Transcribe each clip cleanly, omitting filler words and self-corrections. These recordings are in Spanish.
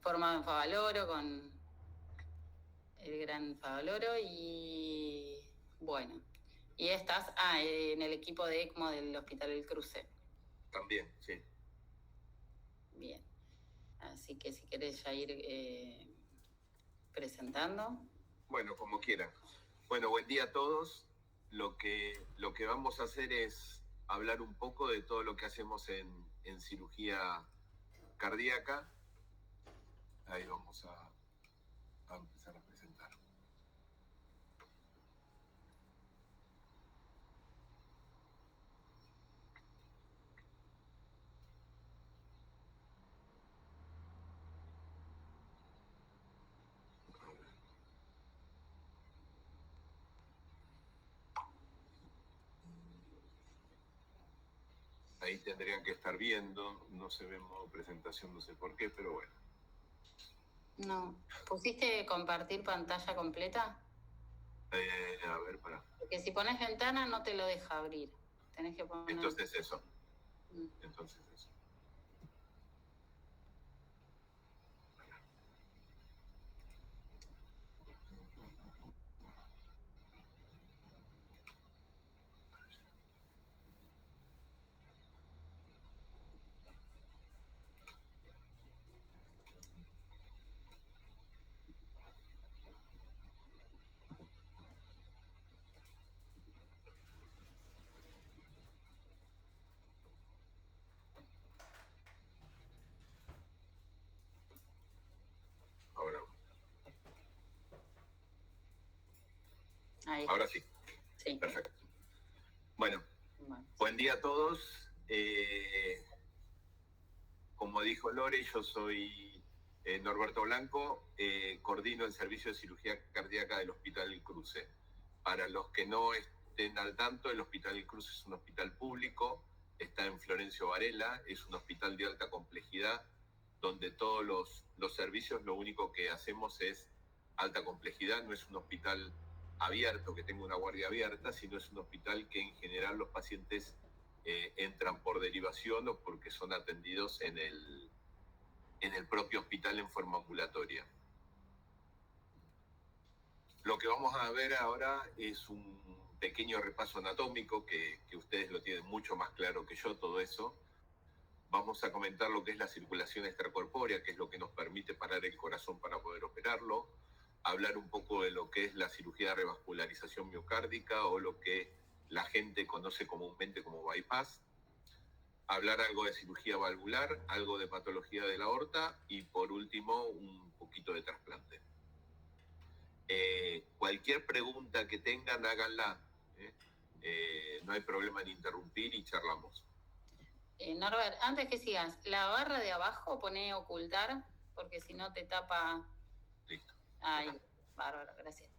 formado en Favaloro con el gran Favaloro y bueno, y estás en el equipo de ECMO del Hospital El Cruce. También, sí. Bien, así que si querés ya ir presentando. Bueno, como quieran. Bueno, buen día a todos. Lo que vamos a hacer es hablar un poco de todo lo que hacemos en cirugía cardíaca. Ahí vamos a empezar a presentar. Ahí tendrían que estar viendo, no se ve en modo presentación, no sé por qué, pero bueno. No, ¿pusiste compartir pantalla completa? A ver, pará. Porque si pones ventana no te lo deja abrir. Tenés que poner... Entonces eso. Entonces eso. Ahora sí. Sí. Perfecto. Bueno, buen día a todos. Como dijo Lore, yo soy Norberto Blanco, coordino el servicio de cirugía cardíaca del Hospital El Cruce. Para los que no estén al tanto, el Hospital El Cruce es un hospital público, está en Florencio Varela, es un hospital de alta complejidad, donde todos los servicios lo único que hacemos es alta complejidad, no es un hospital abierto, que tenga una guardia abierta, sino es un hospital que en general los pacientes entran por derivación o porque son atendidos en el propio hospital en forma ambulatoria. Lo que vamos a ver ahora es un pequeño repaso anatómico que ustedes lo tienen mucho más claro que yo, todo eso. Vamos a comentar lo que es la circulación extracorpórea, que es lo que nos permite parar el corazón para poder operarlo. Hablar un poco de lo que es la cirugía de revascularización miocárdica o lo que la gente conoce comúnmente como bypass. Hablar algo de cirugía valvular, algo de patología de la aorta y por último un poquito de trasplante. Cualquier pregunta que tengan, háganla. No hay problema en interrumpir y charlamos. Norbert, antes que sigas, la barra de abajo pone ocultar, porque si no te tapa... Listo. Ay, bárbaro, gracias.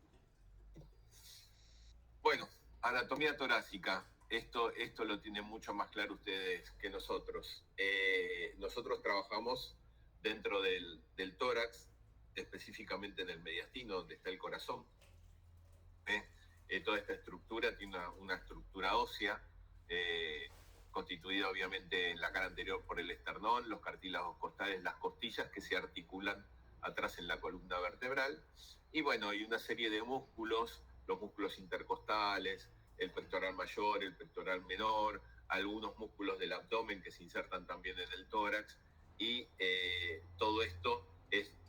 Bueno, anatomía torácica. Esto lo tienen mucho más claro ustedes que nosotros. Nosotros trabajamos dentro del tórax, específicamente en el mediastino, donde está el corazón. Toda esta estructura tiene una estructura ósea, constituida obviamente en la cara anterior por el esternón, los cartílagos costales, las costillas que se articulan atrás en la columna vertebral. Y bueno, hay una serie de músculos, los músculos intercostales, el pectoral mayor, el pectoral menor, algunos músculos del abdomen que se insertan también en el tórax. Y todo esto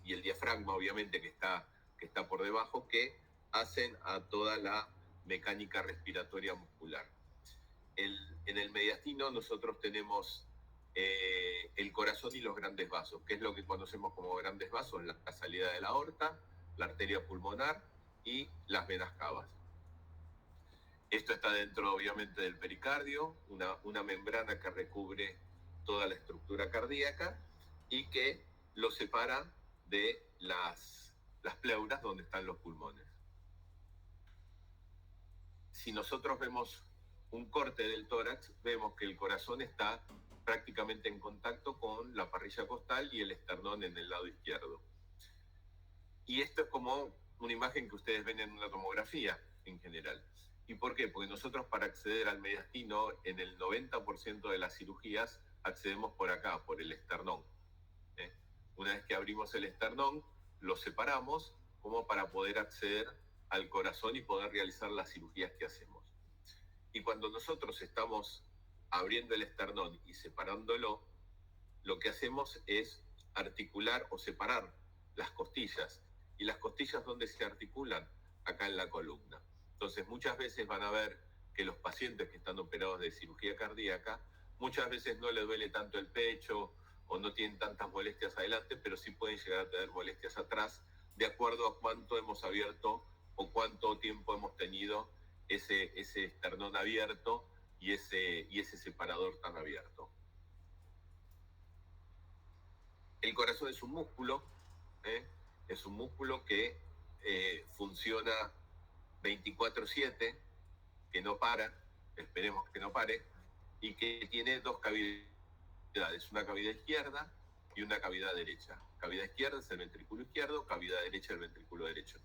y el diafragma obviamente que está por debajo, que hacen a toda la mecánica respiratoria muscular. En el mediastino nosotros tenemos el corazón y los grandes vasos, que es lo que conocemos como grandes vasos, la salida de la aorta, la arteria pulmonar y las venas cavas. Esto está dentro obviamente del pericardio, una membrana que recubre toda la estructura cardíaca y que lo separa de las pleuras donde están los pulmones. Si nosotros vemos un corte del tórax, vemos que el corazón está prácticamente en contacto con la parrilla costal y el esternón en el lado izquierdo. Y esto es como una imagen que ustedes ven en una tomografía en general. ¿Y por qué? Porque nosotros para acceder al mediastino, en el 90% de las cirugías accedemos por acá, por el esternón. Una vez que abrimos el esternón, lo separamos como para poder acceder al corazón y poder realizar las cirugías que hacemos. Y cuando nosotros estamos abriendo el esternón y separándolo, lo que hacemos es articular o separar las costillas. ¿Y las costillas dónde se articulan? Acá en la columna. Entonces muchas veces van a ver que los pacientes que están operados de cirugía cardíaca, muchas veces no les duele tanto el pecho o no tienen tantas molestias adelante, pero sí pueden llegar a tener molestias atrás, de acuerdo a cuánto hemos abierto o cuánto tiempo hemos tenido ese esternón abierto y ese separador tan abierto. El corazón es un músculo, es un músculo que funciona 24/7, que no para, esperemos que no pare, y que tiene dos cavidades, una cavidad izquierda y una cavidad derecha. Cavidad izquierda es el ventrículo izquierdo, cavidad derecha el ventrículo derecho.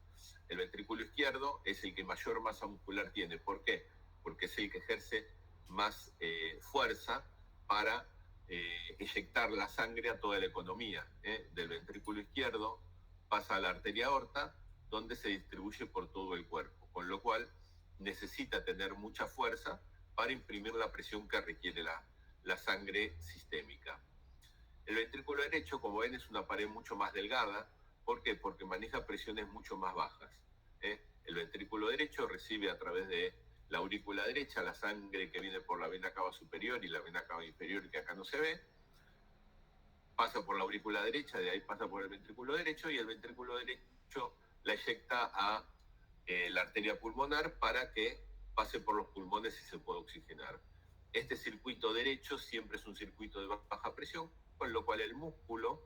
El ventrículo izquierdo es el que mayor masa muscular tiene. ¿Por qué? Porque es el que ejerce más fuerza para eyectar la sangre a toda la economía. Del ventrículo izquierdo pasa a la arteria aorta, donde se distribuye por todo el cuerpo, con lo cual necesita tener mucha fuerza para imprimir la presión que requiere la sangre sistémica. El ventrículo derecho, como ven, es una pared mucho más delgada. ¿Por qué? Porque maneja presiones mucho más bajas. El ventrículo derecho recibe a través de la aurícula derecha la sangre que viene por la vena cava superior y la vena cava inferior, que acá no se ve. Pasa por la aurícula derecha, de ahí pasa por el ventrículo derecho, y el ventrículo derecho la eyecta a la arteria pulmonar para que pase por los pulmones y se pueda oxigenar. Este circuito derecho siempre es un circuito de baja presión, con lo cual el músculo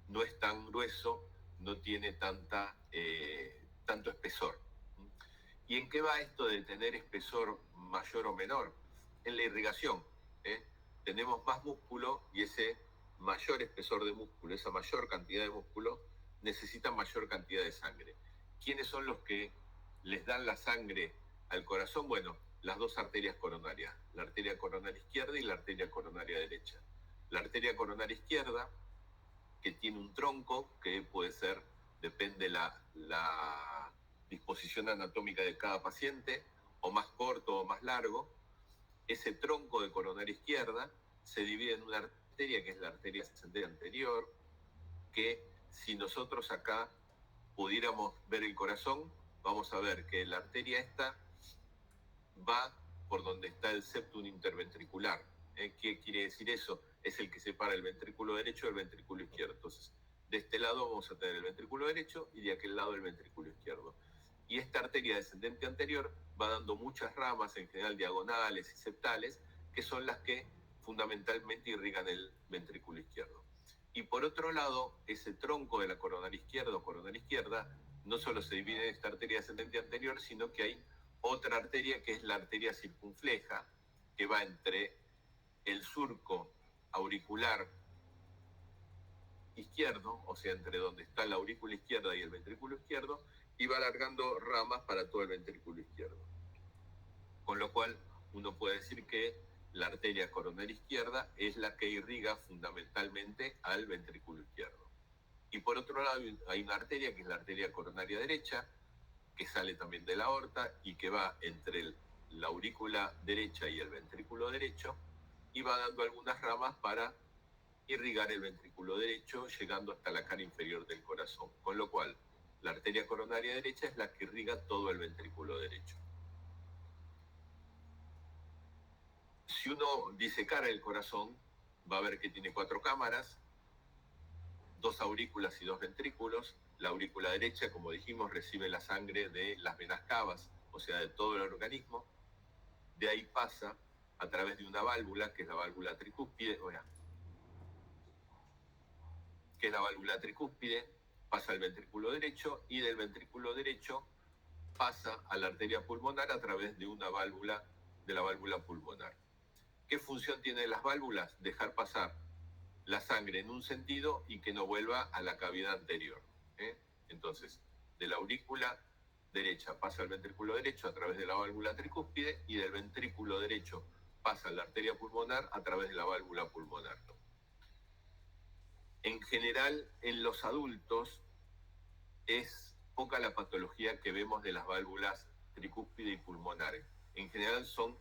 no es tan grueso, no tiene tanto espesor. ¿Y en qué va esto de tener espesor mayor o menor? En la irrigación. Tenemos más músculo y ese mayor espesor de músculo, esa mayor cantidad de músculo, necesita mayor cantidad de sangre. ¿Quiénes son los que les dan la sangre al corazón? Bueno, las dos arterias coronarias, la arteria coronaria izquierda y la arteria coronaria derecha. La arteria coronaria izquierda, que tiene un tronco que puede ser, depende la disposición anatómica de cada paciente, o más corto o más largo. Ese tronco de coronaria izquierda se divide en una arteria que es la arteria ascendente anterior, que si nosotros acá pudiéramos ver el corazón, vamos a ver que la arteria esta va por donde está el septum interventricular. ¿Qué quiere decir eso? Es el que separa el ventrículo derecho del ventrículo izquierdo. Entonces, de este lado vamos a tener el ventrículo derecho y de aquel lado el ventrículo izquierdo. Y esta arteria descendente anterior va dando muchas ramas, en general diagonales y septales, que son las que fundamentalmente irrigan el ventrículo izquierdo. Y por otro lado, ese tronco de la coronaria izquierda o coronaria izquierda no solo se divide en esta arteria descendente anterior, sino que hay otra arteria que es la arteria circunfleja, que va entre el surco auricular izquierdo, o sea, entre donde está la aurícula izquierda y el ventrículo izquierdo, y va alargando ramas para todo el ventrículo izquierdo. Con lo cual, uno puede decir que la arteria coronaria izquierda es la que irriga fundamentalmente al ventrículo izquierdo. Y por otro lado, hay una arteria que es la arteria coronaria derecha, que sale también de la aorta y que va entre la aurícula derecha y el ventrículo derecho, y va dando algunas ramas para irrigar el ventrículo derecho, llegando hasta la cara inferior del corazón. Con lo cual, la arteria coronaria derecha es la que irriga todo el ventrículo derecho. Si uno disecara el corazón, va a ver que tiene 4 cámaras, 2 aurículas y 2 ventrículos. La aurícula derecha, como dijimos, recibe la sangre de las venas cavas, o sea, de todo el organismo. De ahí pasa a través de una válvula, que es la válvula tricúspide, pasa al ventrículo derecho, y del ventrículo derecho pasa a la arteria pulmonar a través de una válvula, de la válvula pulmonar. ¿Qué función tienen las válvulas? Dejar pasar la sangre en un sentido y que no vuelva a la cavidad anterior. Entonces, de la aurícula derecha pasa al ventrículo derecho a través de la válvula tricúspide, y del ventrículo derecho pasa a la arteria pulmonar a través de la válvula pulmonar. En general, en los adultos es poca la patología que vemos de las válvulas tricúspide y pulmonares. En general son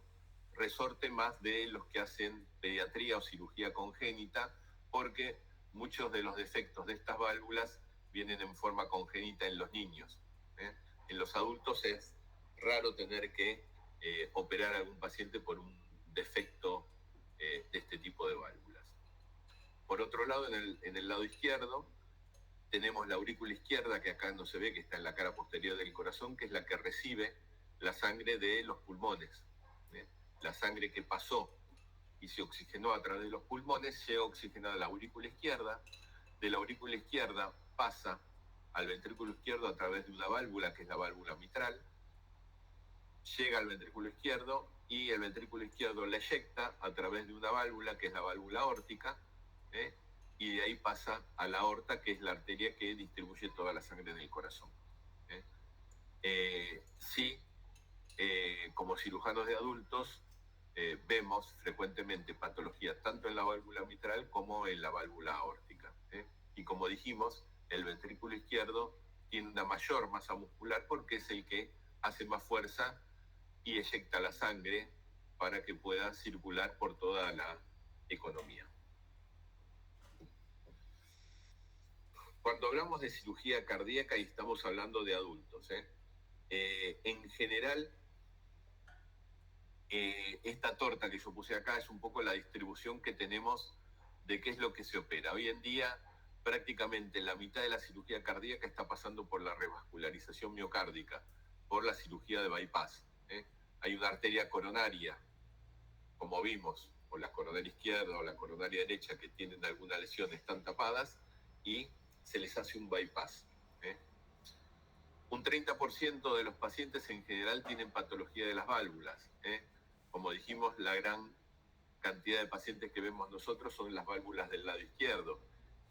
resorte más de los que hacen pediatría o cirugía congénita, porque muchos de los defectos de estas válvulas vienen en forma congénita en los niños. En los adultos es raro tener que operar a algún paciente por un defecto de este tipo de válvulas. Por otro lado, en el lado izquierdo, tenemos la aurícula izquierda, que acá no se ve, que está en la cara posterior del corazón, que es la que recibe la sangre de los pulmones. La sangre que pasó y se oxigenó a través de los pulmones llega oxigenada a la aurícula izquierda. De la aurícula izquierda pasa al ventrículo izquierdo a través de una válvula, que es la válvula mitral. Llega al ventrículo izquierdo y el ventrículo izquierdo la eyecta a través de una válvula, que es la válvula aórtica, y de ahí pasa a la aorta, que es la arteria que distribuye toda la sangre en el corazón. Sí, como cirujanos de adultos, vemos frecuentemente patología tanto en la válvula mitral como en la válvula aórtica. Y como dijimos, el ventrículo izquierdo tiene una mayor masa muscular porque es el que hace más fuerza y eyecta la sangre para que pueda circular por toda la economía. Cuando hablamos de cirugía cardíaca y estamos hablando de adultos, en general, esta torta que yo puse acá es un poco la distribución que tenemos de qué es lo que se opera. Hoy en día, prácticamente la mitad de la cirugía cardíaca está pasando por la revascularización miocárdica, por la cirugía de bypass. Hay una arteria coronaria, como vimos, o la coronaria izquierda o la coronaria derecha, que tienen alguna lesión, están tapadas y se les hace un bypass. Un 30% de los pacientes en general tienen patología de las válvulas. Como dijimos, la gran cantidad de pacientes que vemos nosotros son las válvulas del lado izquierdo.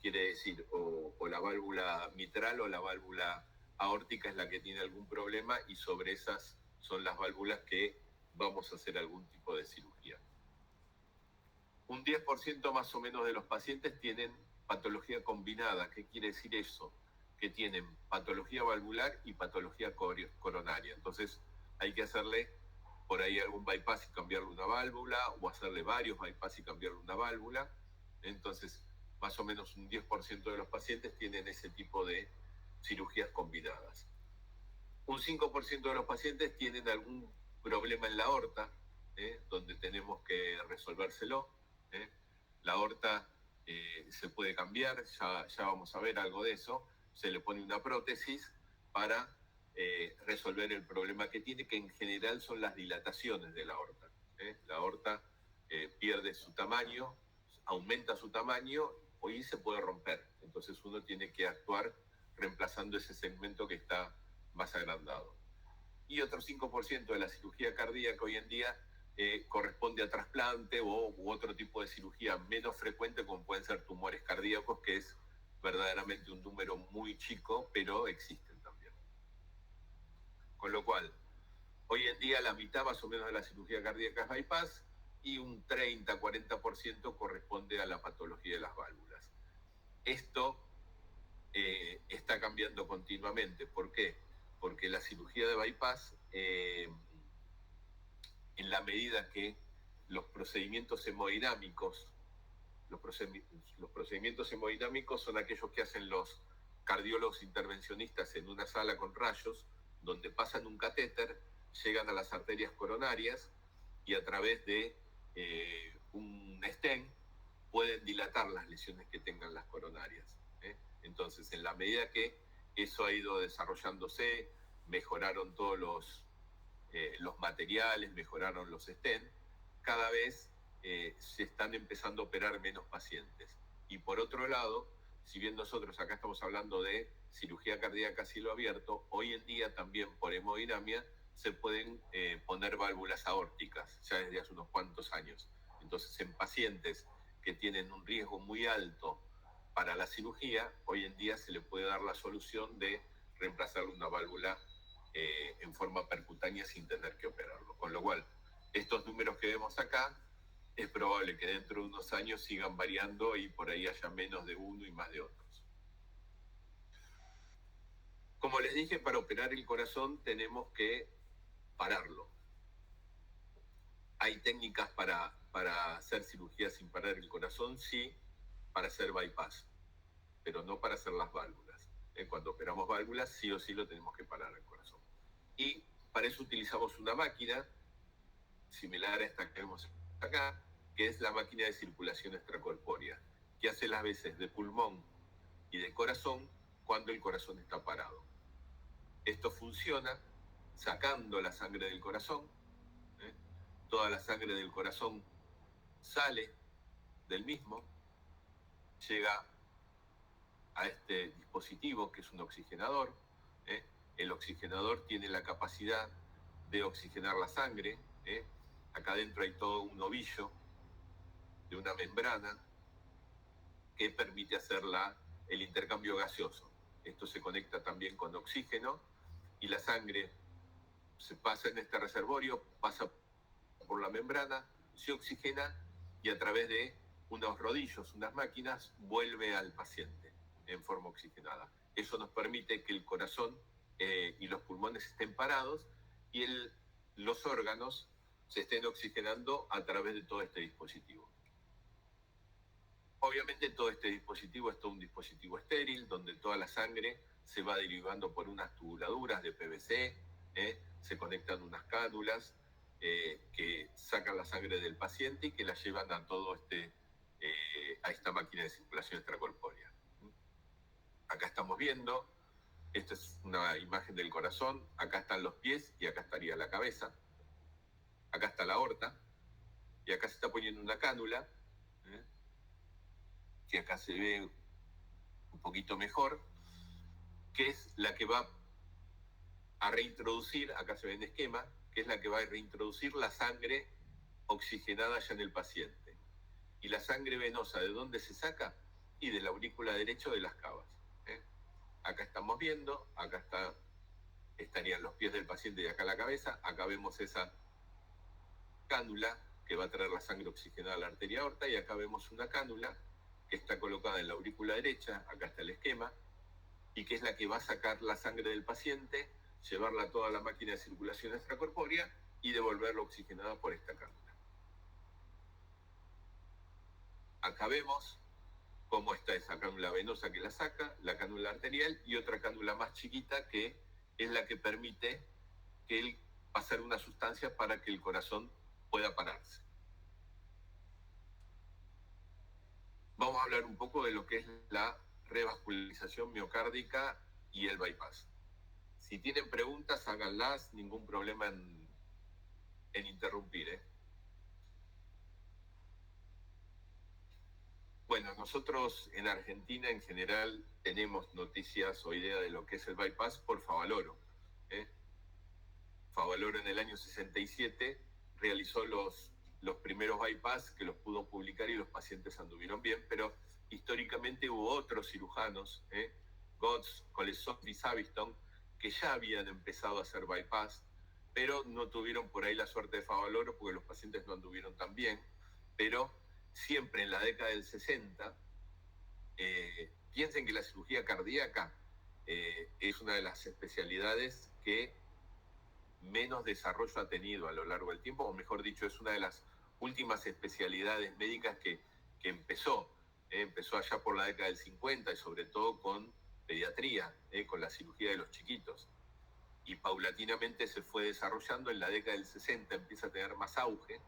Quiere decir, o la válvula mitral o la válvula aórtica es la que tiene algún problema, y sobre esas son las válvulas que vamos a hacer algún tipo de cirugía. Un 10% más o menos de los pacientes tienen patología combinada. ¿Qué quiere decir eso? Que tienen patología valvular y patología coronaria. Entonces hay que hacerle por ahí algún bypass y cambiarle una válvula, o hacerle varios bypass y cambiarle una válvula. Entonces, más o menos un 10% de los pacientes tienen ese tipo de cirugías combinadas. Un 5% de los pacientes tienen algún problema en la aorta, donde tenemos que resolvérselo. La aorta se puede cambiar, ya vamos a ver algo de eso. Se le pone una prótesis para resolver el problema que tiene, que en general son las dilataciones de la aorta. La aorta pierde su tamaño, aumenta su tamaño y se puede romper. Entonces uno tiene que actuar reemplazando ese segmento que está más agrandado. Y otro 5% de la cirugía cardíaca hoy en día corresponde a trasplante u otro tipo de cirugía menos frecuente, como pueden ser tumores cardíacos, que es verdaderamente un número muy chico, pero existen también. Con lo cual, hoy en día la mitad más o menos de la cirugía cardíaca es bypass, y un 30-40% corresponde a la patología de las válvulas. Esto está cambiando continuamente. ¿Por qué? Porque la cirugía de bypass, en la medida que los procedimientos hemodinámicos, los procedimientos hemodinámicos son aquellos que hacen los cardiólogos intervencionistas en una sala con rayos, donde pasan un catéter, llegan a las arterias coronarias y a través de un stent pueden dilatar las lesiones que tengan las coronarias. Entonces, en la medida que eso ha ido desarrollándose, mejoraron todos los materiales, mejoraron los stents, cada vez se están empezando a operar menos pacientes. Y por otro lado, si bien nosotros acá estamos hablando de cirugía cardíaca a cielo abierto, hoy en día también por hemodinamia se pueden poner válvulas aórticas, ya desde hace unos cuantos años. Entonces, en pacientes que tienen un riesgo muy alto para la cirugía, hoy en día se le puede dar la solución de reemplazar una válvula en forma percutánea sin tener que operarlo. Con lo cual, estos números que vemos acá es probable que dentro de unos años sigan variando y por ahí haya menos de uno y más de otros. Como les dije, para operar el corazón tenemos que pararlo. ¿Hay técnicas para hacer cirugía sin parar el corazón? Sí, para hacer bypass, pero no para hacer las válvulas. Cuando operamos válvulas, sí o sí lo tenemos que parar el corazón. Y para eso utilizamos una máquina similar a esta que vemos acá, que es la máquina de circulación extracorpórea, que hace las veces de pulmón y de corazón cuando el corazón está parado. Esto funciona sacando la sangre del corazón. Toda la sangre del corazón sale del mismo, llega a este dispositivo que es un oxigenador. El oxigenador tiene la capacidad de oxigenar la sangre. Acá adentro hay todo un ovillo de una membrana que permite hacer el intercambio gaseoso. Esto se conecta también con oxígeno y la sangre se pasa en este reservorio, pasa por la membrana, se oxigena y a través de unos rodillos, unas máquinas, vuelve al paciente en forma oxigenada. Eso nos permite que el corazón y los pulmones estén parados y los órganos se estén oxigenando a través de todo este dispositivo. Obviamente todo este dispositivo es todo un dispositivo estéril, donde toda la sangre se va derivando por unas tubuladuras de PVC, se conectan unas cánulas que sacan la sangre del paciente y que la llevan a a esta máquina de circulación extracorpórea. Acá estamos viendo, esta es una imagen del corazón, acá están los pies y acá estaría la cabeza, acá está la aorta y acá se está poniendo una cánula, que acá se ve un poquito mejor, que es la que va a reintroducir, acá se ve en esquema, que es la que va a reintroducir la sangre oxigenada ya en el paciente. Y la sangre venosa, ¿de dónde se saca? Y de la aurícula derecha de las cavas. Acá estamos viendo, acá estarían los pies del paciente y acá la cabeza, acá vemos esa cánula que va a traer la sangre oxigenada a la arteria aorta y acá vemos una cánula que está colocada en la aurícula derecha, acá está el esquema, y que es la que va a sacar la sangre del paciente, llevarla a toda la máquina de circulación extracorpórea y devolverla oxigenada por esta cánula. Acá vemos cómo está esa cánula venosa que la saca, la cánula arterial y otra cánula más chiquita que es la que permite pasar una sustancia para que el corazón pueda pararse. Vamos a hablar un poco de lo que es la revascularización miocárdica y el bypass. Si tienen preguntas, háganlas, ningún problema en interrumpir. Bueno, nosotros en Argentina en general tenemos noticias o idea de lo que es el bypass por Favaloro. Favaloro en el año 67 realizó los primeros bypass que los pudo publicar y los pacientes anduvieron bien, pero históricamente hubo otros cirujanos, Götz, Colesov y Saviston, que ya habían empezado a hacer bypass, pero no tuvieron por ahí la suerte de Favaloro porque los pacientes no anduvieron tan bien, pero siempre en la década del 60, piensen que la cirugía cardíaca es una de las especialidades que menos desarrollo ha tenido a lo largo del tiempo, o mejor dicho, es una de las últimas especialidades médicas que empezó allá por la década del 50 y sobre todo con pediatría, con la cirugía de los chiquitos. Y paulatinamente se fue desarrollando, en la década del 60 empieza a tener más auge,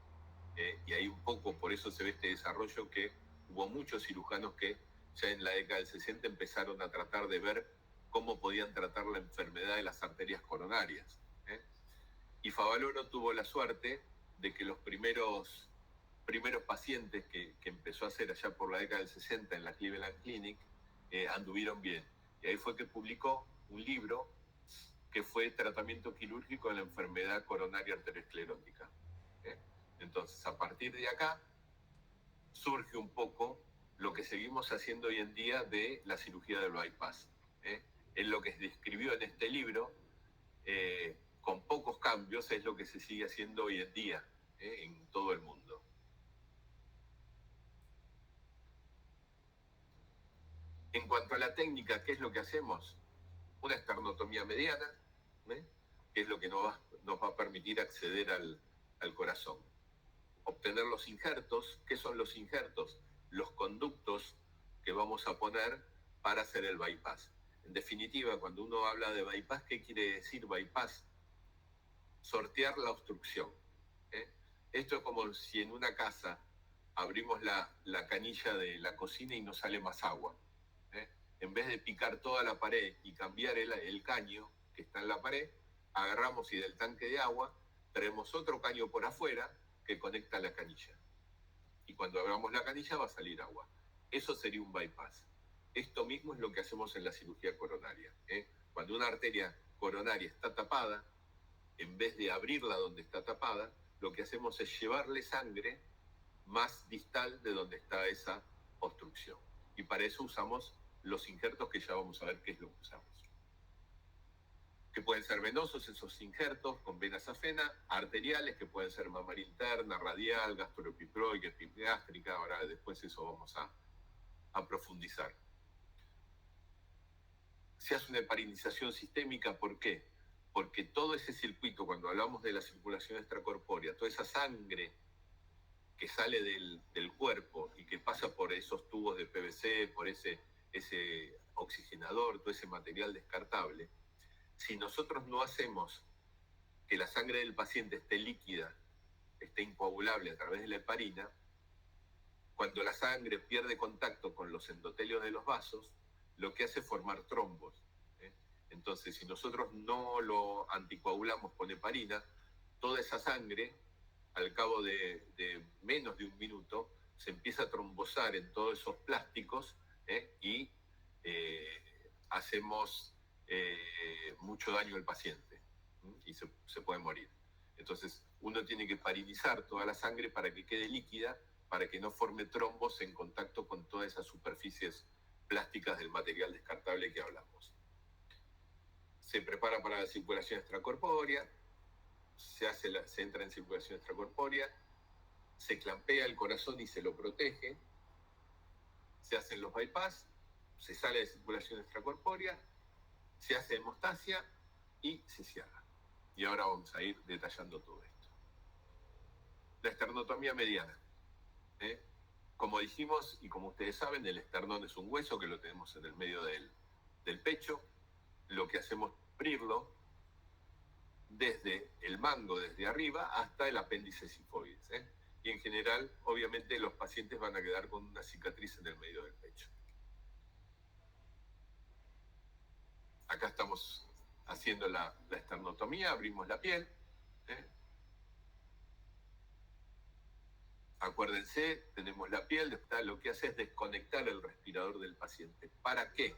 y ahí un poco por eso se ve este desarrollo que hubo muchos cirujanos que ya en la década del 60 empezaron a tratar de ver cómo podían tratar la enfermedad de las arterias coronarias. Y Favaloro tuvo la suerte de que los primeros pacientes que empezó a hacer allá por la década del 60 en la Cleveland Clinic anduvieron bien. Y ahí fue que publicó un libro que fue Tratamiento quirúrgico de la enfermedad coronaria arteriosclerótica. Entonces, a partir de acá, surge un poco lo que seguimos haciendo hoy en día de la cirugía del bypass. Es lo que se describió en este libro, con pocos cambios, es lo que se sigue haciendo hoy en día en todo el mundo. En cuanto a la técnica, ¿qué es lo que hacemos? Una esternotomía mediana, que es lo que nos va a permitir acceder al corazón. Obtener los injertos. ¿Qué son los injertos? Los conductos que vamos a poner para hacer el bypass. En definitiva, cuando uno habla de bypass, ¿qué quiere decir bypass? Sortear la obstrucción. Esto es como si en una casa abrimos la canilla de la cocina y no sale más agua. En vez de picar toda la pared y cambiar el caño que está en la pared, agarramos y del tanque de agua traemos otro caño por afuera que conecta la canilla. Y cuando abramos la canilla va a salir agua. Eso sería un bypass. Esto mismo es lo que hacemos en la cirugía coronaria. Cuando una arteria coronaria está tapada, en vez de abrirla donde está tapada, lo que hacemos es llevarle sangre más distal de donde está esa obstrucción. Y para eso usamos los injertos, que ya vamos a ver qué es lo que usamos. Que pueden ser venosos esos injertos con vena safena, arteriales, que pueden ser mamaria interna, radial, gastroepicroica, epigástrica. Ahora después eso vamos a profundizar. Se hace una heparinización sistémica, ¿por qué? Porque todo ese circuito, cuando hablamos de la circulación extracorpórea, toda esa sangre que sale del cuerpo y que pasa por esos tubos de PVC, por ese oxigenador, todo ese material descartable, si nosotros no hacemos que la sangre del paciente esté líquida, esté incoagulable a través de la heparina, cuando la sangre pierde contacto con los endotelios de los vasos, lo que hace es formar trombos. Entonces, si nosotros no lo anticoagulamos con heparina, toda esa sangre, al cabo de menos de un minuto, se empieza a trombosar en todos esos plásticos y hacemos mucho daño al paciente y se puede morir. Entonces, uno tiene que heparinizar toda la sangre para que quede líquida, para que no forme trombos en contacto con todas esas superficies plásticas del material descartable que hablamos. Se prepara para la circulación extracorpórea, se entra en circulación extracorpórea, se clampea el corazón y se lo protege, se hacen los bypass, se sale de circulación extracorpórea, se hace hemostasia y se cierra. Y ahora vamos a ir detallando todo esto. La esternotomía mediana. Como dijimos y como ustedes saben, el esternón es un hueso que lo tenemos en el medio del pecho. Lo que hacemos es abrirlo desde el mango, desde arriba, hasta el apéndice sifoides. Y en general, obviamente, los pacientes van a quedar con una cicatriz en el medio del pecho. Acá estamos haciendo la esternotomía, abrimos la piel. Acuérdense, tenemos la piel, lo que hace es desconectar el respirador del paciente. ¿Para qué?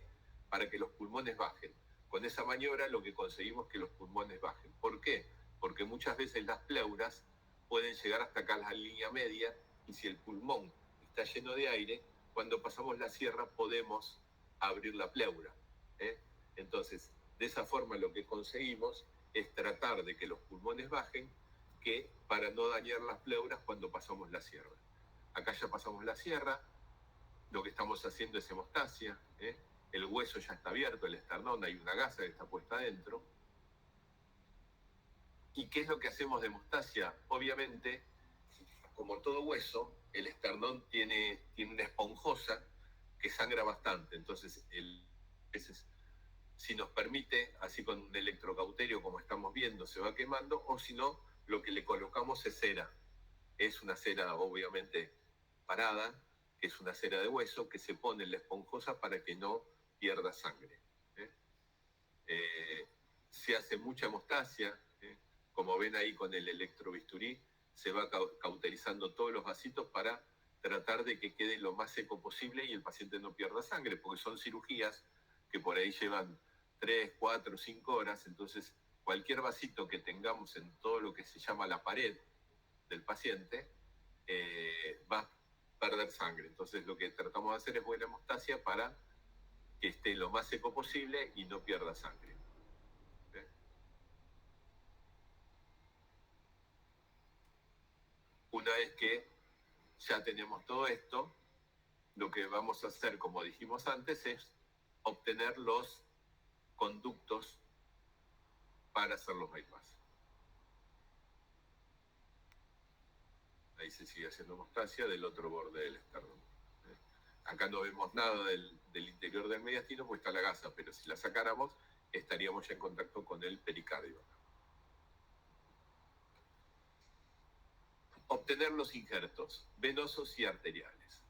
Para que los pulmones bajen. Con esa maniobra lo que conseguimos es que los pulmones bajen. ¿Por qué? Porque muchas veces las pleuras pueden llegar hasta acá a la línea media y si el pulmón está lleno de aire, cuando pasamos la sierra podemos abrir la pleura. Entonces, de esa forma lo que conseguimos es tratar de que los pulmones bajen, que para no dañar las pleuras cuando pasamos la sierra. Acá ya pasamos la sierra, lo que estamos haciendo es hemostasia, el hueso ya está abierto, el esternón, hay una gasa que está puesta adentro. ¿Y qué es lo que hacemos de hemostasia? Obviamente, como todo hueso, el esternón tiene una esponjosa que sangra bastante, entonces si nos permite, así con un electrocauterio como estamos viendo, se va quemando, o si no, lo que le colocamos es cera. Es una cera obviamente parada, que es una cera de hueso, que se pone en la esponjosa para que no pierda sangre. Se hace mucha hemostasia, como ven ahí con el electrobisturí, se va cauterizando todos los vasitos para tratar de que quede lo más seco posible y el paciente no pierda sangre, porque son cirugías que por ahí llevan 3, 4, 5 horas, entonces cualquier vasito que tengamos en todo lo que se llama la pared del paciente va a perder sangre. Entonces lo que tratamos de hacer es buena hemostasia para que esté lo más seco posible y no pierda sangre. Una vez que ya tenemos todo esto, lo que vamos a hacer, como dijimos antes, es obtener los conductos para hacer los bypass. Ahí se sigue haciendo hemostasia del otro borde del esternón. Acá no vemos nada del interior del mediastino, pues está la gasa, pero si la sacáramos, estaríamos ya en contacto con el pericardio. Obtener los injertos venosos y arteriales.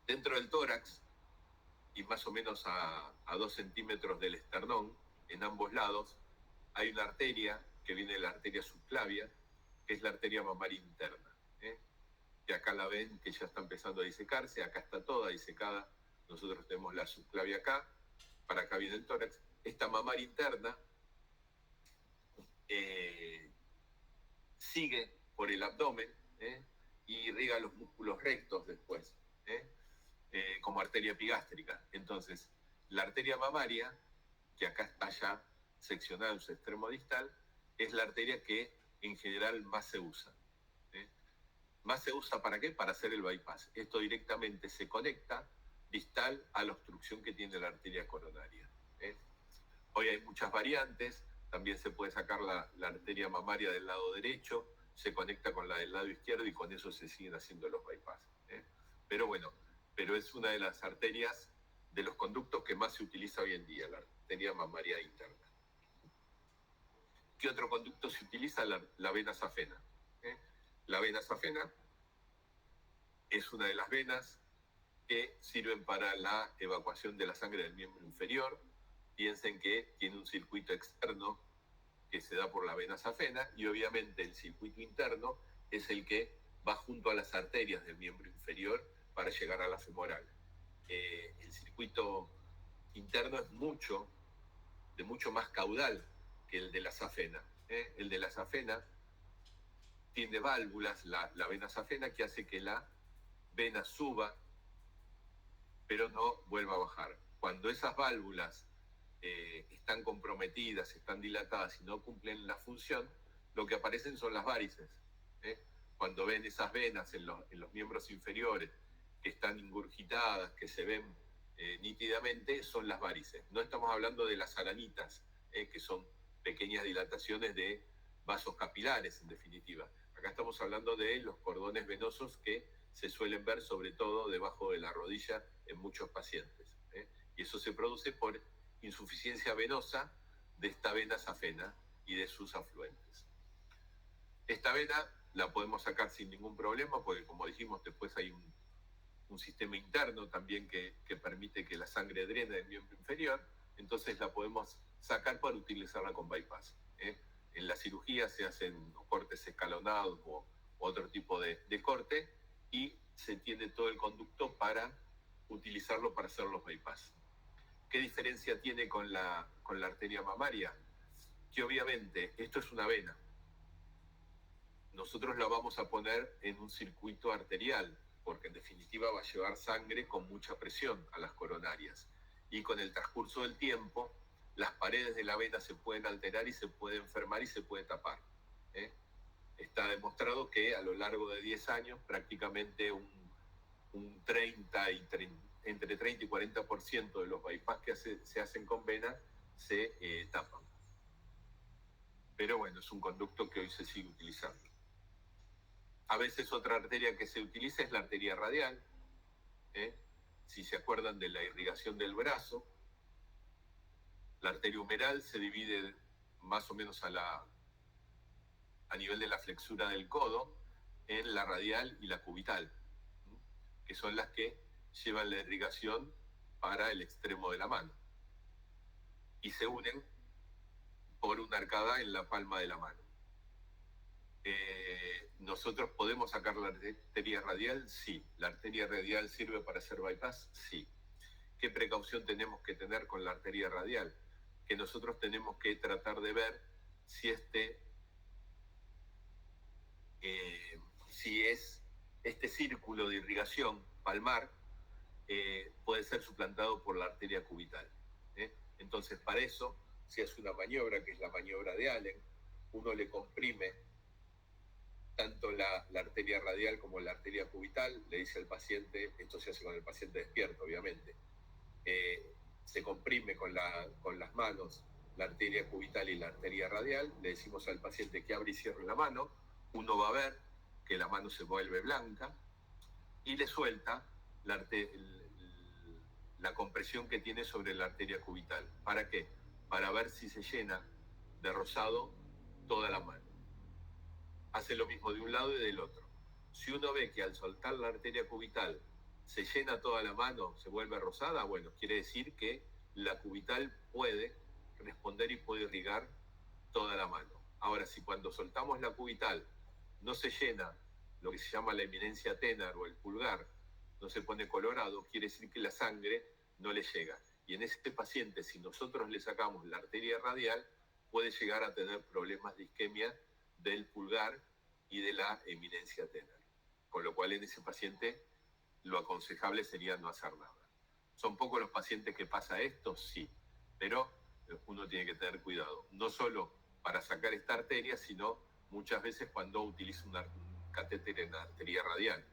Dentro del tórax, y más o menos a 2 centímetros del esternón, en ambos lados, hay una arteria que viene de la arteria subclavia, que es la arteria mamaria interna. Que acá la ven que ya está empezando a disecarse, acá está toda disecada, nosotros tenemos la subclavia acá, para acá viene el tórax. Esta mamaria interna sigue por el abdomen y irriga los músculos rectos después, como arteria epigástrica. Entonces, la arteria mamaria, que acá está ya seccionada en su extremo distal, es la arteria que en general más se usa. ¿Más se usa para qué? Para hacer el bypass. Esto directamente se conecta distal a la obstrucción que tiene la arteria coronaria. Hoy hay muchas variantes, también se puede sacar la arteria mamaria del lado derecho, se conecta con la del lado izquierdo y con eso se siguen haciendo los bypass. Pero bueno, pero es una de las arterias, de los conductos que más se utiliza hoy en día, la arteria mamaria interna. ¿Qué otro conducto se utiliza? La vena safena. La vena safena es una de las venas que sirven para la evacuación de la sangre del miembro inferior. Piensen que tiene un circuito externo que se da por la vena safena y obviamente el circuito interno es el que va junto a las arterias del miembro inferior para llegar a la femoral. El circuito interno es de mucho más caudal que el de la safena. El de la safena tiene válvulas, la vena safena, que hace que la vena suba, pero no vuelva a bajar. Cuando esas válvulas están comprometidas, están dilatadas y no cumplen la función, lo que aparecen son las varices. Cuando ven esas venas en los miembros inferiores que están ingurgitadas, que se ven nítidamente, son las varices. No estamos hablando de las aranitas, que son pequeñas dilataciones de vasos capilares, en definitiva. Acá estamos hablando de los cordones venosos que se suelen ver sobre todo debajo de la rodilla en muchos pacientes. Y eso se produce por insuficiencia venosa de esta vena safena y de sus afluentes. Esta vena la podemos sacar sin ningún problema porque, como dijimos, después hay un sistema interno también que permite que la sangre drene del miembro inferior, entonces la podemos sacar para utilizarla con bypass. En la cirugía se hacen cortes escalonados o otro tipo de corte y se tiene todo el conducto para utilizarlo para hacer los bypass. ¿Qué diferencia tiene con la arteria mamaria? Que obviamente esto es una vena. Nosotros la vamos a poner en un circuito arterial, porque en definitiva va a llevar sangre con mucha presión a las coronarias. Y con el transcurso del tiempo, las paredes de la vena se pueden alterar y se puede enfermar y se puede tapar. Está demostrado que a lo largo de 10 años prácticamente entre 30 y 40% de los bypass que se hacen con vena se tapan. Pero bueno, es un conducto que hoy se sigue utilizando. A veces otra arteria que se utiliza es la arteria radial. Si se acuerdan de la irrigación del brazo, la arteria humeral se divide más o menos a nivel de la flexura del codo en la radial y la cubital, que son las que llevan la irrigación para el extremo de la mano y se unen por una arcada en la palma de la mano. ¿Nosotros podemos sacar la arteria radial? Sí. ¿La arteria radial sirve para hacer bypass? Sí. ¿Qué precaución tenemos que tener con la arteria radial? Que nosotros tenemos que tratar de ver si es este círculo de irrigación palmar puede ser suplantado por la arteria cubital. Entonces, para eso se hace una maniobra que es la maniobra de Allen. Uno le comprime tanto la arteria radial como la arteria cubital. Le dice al paciente, esto se hace con el paciente despierto, obviamente, se comprime con las manos la arteria cubital y la arteria radial. Le decimos al paciente que abre y cierre la mano. Uno va a ver que la mano se vuelve blanca y le suelta la compresión que tiene sobre la arteria cubital. ¿Para qué? Para ver si se llena de rosado toda la mano. Hace lo mismo de un lado y del otro. Si uno ve que al soltar la arteria cubital se llena toda la mano, se vuelve rosada, bueno, quiere decir que la cubital puede responder y puede irrigar toda la mano. Ahora, si cuando soltamos la cubital no se llena lo que se llama la eminencia tenar o el pulgar, no se pone colorado, quiere decir que la sangre no le llega. Y en este paciente, si nosotros le sacamos la arteria radial, puede llegar a tener problemas de isquemia del pulgar y de la eminencia tenar. Con lo cual en ese paciente lo aconsejable sería no hacer nada. ¿Son pocos los pacientes que pasa esto? Sí, pero uno tiene que tener cuidado, no solo para sacar esta arteria, sino muchas veces cuando utiliza un catéter en la arteria radial.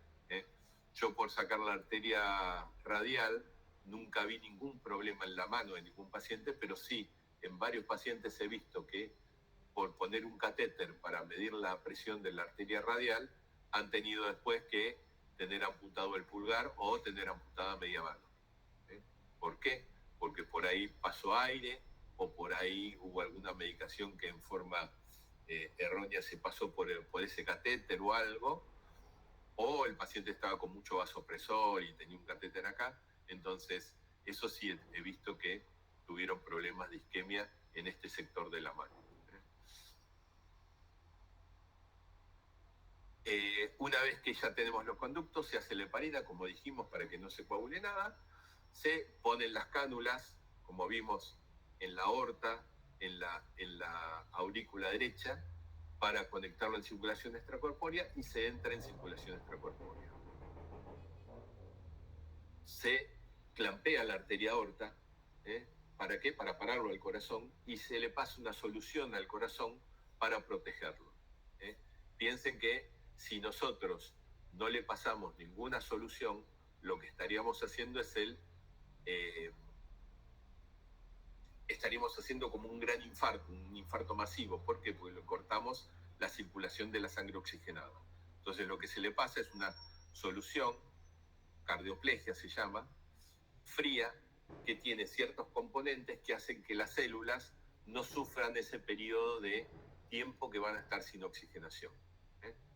Yo por sacar la arteria radial nunca vi ningún problema en la mano de ningún paciente, pero sí en varios pacientes he visto que por poner un catéter para medir la presión de la arteria radial han tenido después que tener amputado el pulgar o tener amputada media mano. ¿Por qué? Porque por ahí pasó aire o por ahí hubo alguna medicación que en forma errónea se pasó por ese catéter o algo, o el paciente estaba con mucho vasopresor y tenía un catéter acá. Entonces, eso sí he visto que tuvieron problemas de isquemia en este sector de la mano. Una vez que ya tenemos los conductos, se hace la heparina, como dijimos, para que no se coagule nada. Se ponen las cánulas, como vimos en la aorta, en la aurícula derecha, para conectarlo en circulación extracorpórea, y se entra en circulación extracorpórea. Se clampea la arteria aorta, ¿para qué? Para pararlo al corazón, y se le pasa una solución al corazón para protegerlo. Piensen que si nosotros no le pasamos ninguna solución, lo que estaríamos haciendo es estaríamos haciendo como un gran infarto, un infarto masivo. ¿Por qué? Porque le cortamos la circulación de la sangre oxigenada. Entonces lo que se le pasa es una solución, cardioplegia se llama, fría, que tiene ciertos componentes que hacen que las células no sufran ese periodo de tiempo que van a estar sin oxigenación.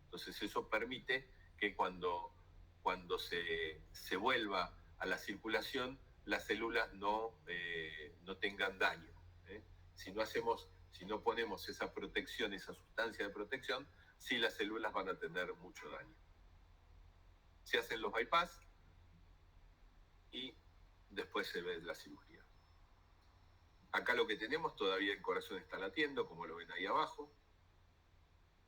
Entonces eso permite que cuando se vuelva a la circulación, las células no tengan daño. Si no ponemos esa protección, esa sustancia de protección, sí las células van a tener mucho daño. Se hacen los bypass y después se ve la cirugía. Acá lo que tenemos, todavía el corazón está latiendo, como lo ven ahí abajo.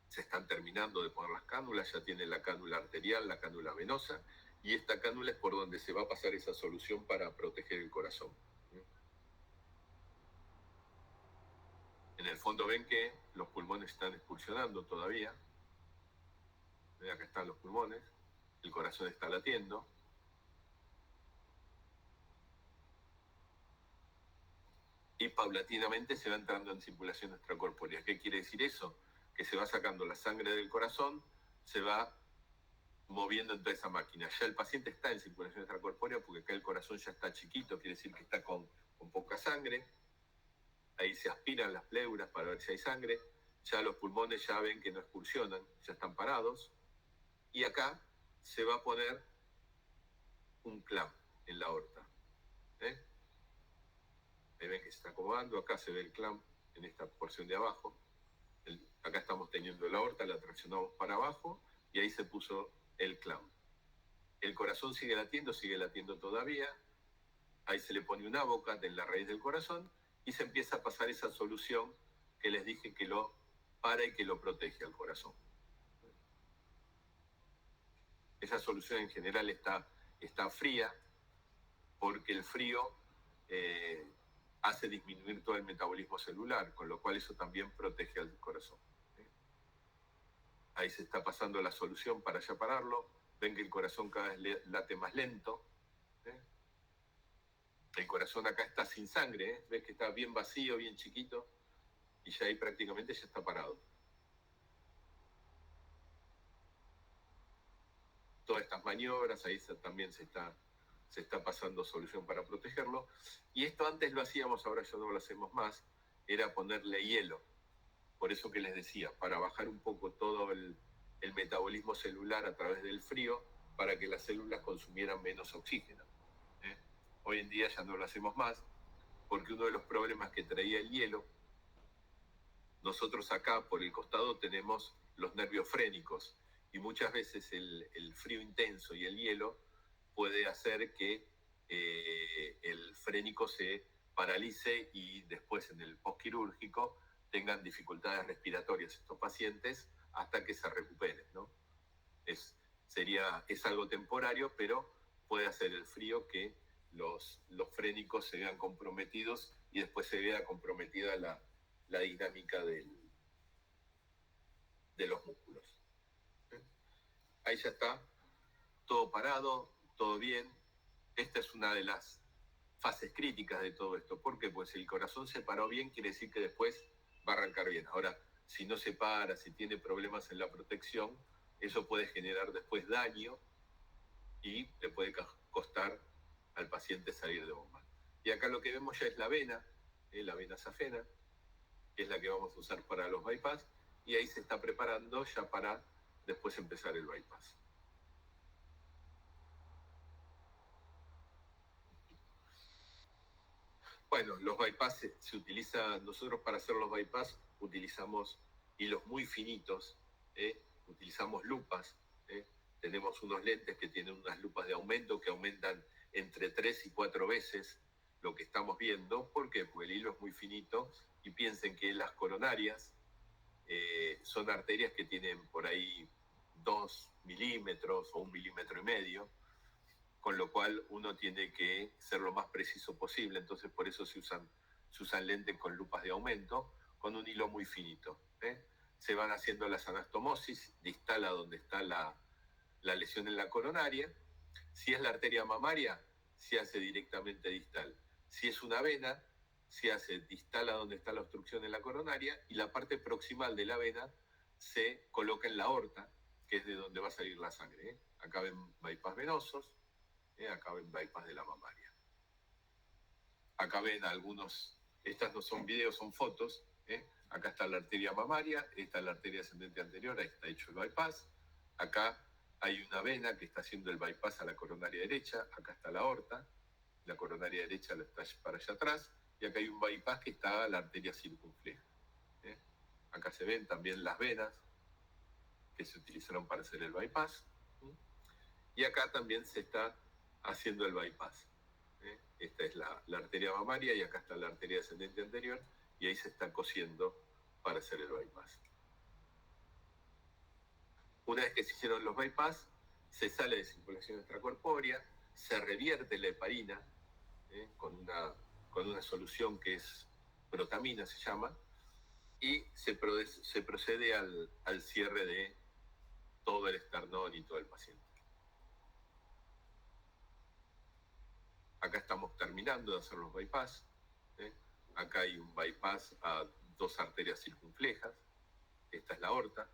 Se están terminando de poner las cánulas, ya tiene la cánula arterial, la cánula venosa, y esta cánula es por donde se va a pasar esa solución para proteger el corazón. En el fondo ven que los pulmones están expulsionando todavía. Acá están los pulmones, el corazón está latiendo. Y paulatinamente se va entrando en circulación extracorpórea. ¿Qué quiere decir eso? Que se va sacando la sangre del corazón, se va moviendo en toda esa máquina. Ya el paciente está en circulación extracorpórea porque acá el corazón ya está chiquito, quiere decir que está con poca sangre. Ahí se aspiran las pleuras para ver si hay sangre. Ya los pulmones ya ven que no excursionan, ya están parados. Y acá se va a poner un clamp en la aorta. Ahí ven que se está acomodando, acá se ve el clamp en esta porción de abajo. Acá estamos teniendo la aorta, la traccionamos para abajo y ahí se puso el clamp. El corazón sigue latiendo todavía. Ahí se le pone una boca en la raíz del corazón y se empieza a pasar esa solución que les dije que lo para y que lo protege al corazón. Esa solución en general está fría porque el frío hace disminuir todo el metabolismo celular, con lo cual eso también protege al corazón. Ahí se está pasando la solución para ya pararlo. Ven que el corazón cada vez late más lento. El corazón acá está sin sangre, ves que está bien vacío, bien chiquito, y ya ahí prácticamente ya está parado. Todas estas maniobras, ahí también se está pasando solución para protegerlo. Y esto antes lo hacíamos, ahora ya no lo hacemos más, era ponerle hielo. Por eso que les decía, para bajar un poco todo el metabolismo celular a través del frío, para que las células consumieran menos oxígeno. Hoy en día ya no lo hacemos más, porque uno de los problemas que traía el hielo, nosotros acá por el costado tenemos los nervios frénicos, y muchas veces el frío intenso y el hielo puede hacer que el frénico se paralice y después en el postquirúrgico tengan dificultades respiratorias estos pacientes hasta que se recuperen, ¿no? Es algo temporario, pero puede hacer el frío que los frénicos se vean comprometidos y después se vea comprometida la dinámica de los músculos. Ahí ya está, todo parado, todo bien. Esta es una de las fases críticas de todo esto. ¿Por qué? Pues si el corazón se paró bien, quiere decir que después va a arrancar bien. Ahora, si no se para, si tiene problemas en la protección, eso puede generar después daño y le puede costar al paciente salir de bomba. Y acá lo que vemos ya es la vena safena, que es la que vamos a usar para los bypass, y ahí se está preparando ya para después empezar el bypass. Bueno, los bypass se utilizan, nosotros para hacer los bypass utilizamos hilos muy finitos, utilizamos lupas, tenemos unos lentes que tienen unas lupas de aumento que aumentan entre 3 y 4 veces lo que estamos viendo. ¿Por qué? Porque el hilo es muy finito, y piensen que las coronarias son arterias que tienen por ahí 2 milímetros o 1,5 milímetros, con lo cual uno tiene que ser lo más preciso posible. Entonces por eso se usan lentes con lupas de aumento, con un hilo muy finito. Se van haciendo las anastomosis distal a donde está la lesión en la coronaria. Si es la arteria mamaria, se hace directamente distal. Si es una vena, se hace distal a donde está la obstrucción en la coronaria, y la parte proximal de la vena se coloca en la aorta, que es de donde va a salir la sangre. Acá ven bypass venosos, acá ven bypass de la mamaria. Acá ven algunos, estas no son videos, son fotos. Acá está la arteria mamaria, esta es la arteria ascendente anterior, ahí está hecho el bypass. Acá hay una vena que está haciendo el bypass a la coronaria derecha, acá está la aorta, la coronaria derecha la está para allá atrás, y acá hay un bypass que está a la arteria circunfleja. Acá se ven también las venas que se utilizaron para hacer el bypass. Y acá también se está haciendo el bypass. Esta es la arteria mamaria, y acá está la arteria ascendente anterior, y ahí se está cosiendo para hacer el bypass. Una vez que se hicieron los bypass, se sale de circulación extracorpórea, se revierte la heparina con una solución que es protamina, se llama, y se procede al cierre de todo el esternón y todo el paciente. Acá estamos terminando de hacer los bypass. Acá hay un bypass a 2 arterias circunflejas. Esta es la aorta.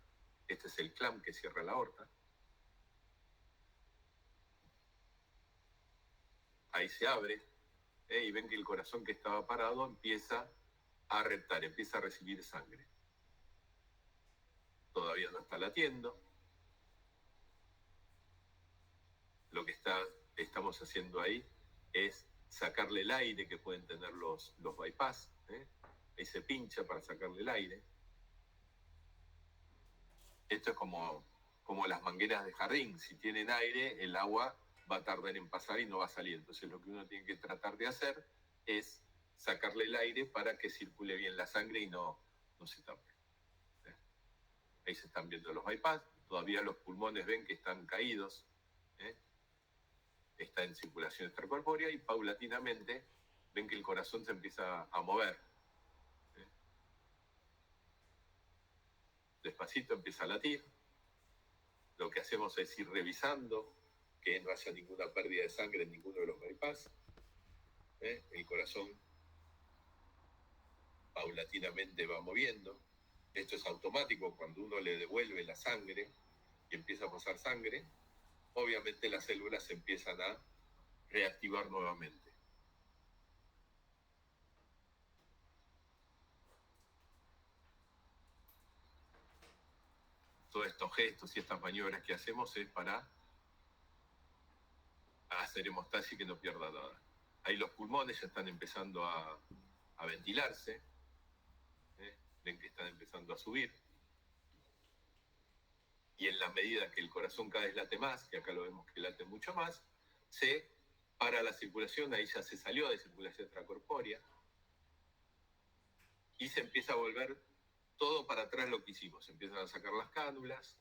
Este es el clamp que cierra la aorta. Ahí se abre, y ven que el corazón que estaba parado empieza a reptar, empieza a recibir sangre. Todavía no está latiendo. Lo que estamos haciendo ahí es sacarle el aire que pueden tener los bypass. Ahí se pincha para sacarle el aire. Esto es como las mangueras de jardín. Si tienen aire, el agua va a tardar en pasar y no va a salir. Entonces lo que uno tiene que tratar de hacer es sacarle el aire para que circule bien la sangre y no se tape. Ahí se están viendo los bypass. Todavía los pulmones ven que están caídos. Está en circulación extracorpórea, y paulatinamente ven que el corazón se empieza a mover. Despacito empieza a latir. Lo que hacemos es ir revisando que no haya ninguna pérdida de sangre en ninguno de los bypass. El corazón paulatinamente va moviendo. Esto es automático. Cuando uno le devuelve la sangre y empieza a pasar sangre, obviamente las células se empiezan a reactivar nuevamente. Todos estos gestos y estas maniobras que hacemos es para hacer hemostasis y que no pierda nada. Ahí los pulmones ya están empezando a ventilarse. Ven que están empezando a subir. Y en la medida que el corazón cada vez late más, que acá lo vemos que late mucho más, se para la circulación, ahí ya se salió de circulación extracorpórea, y se empieza a volver todo para atrás lo que hicimos. Se empiezan a sacar las cánulas.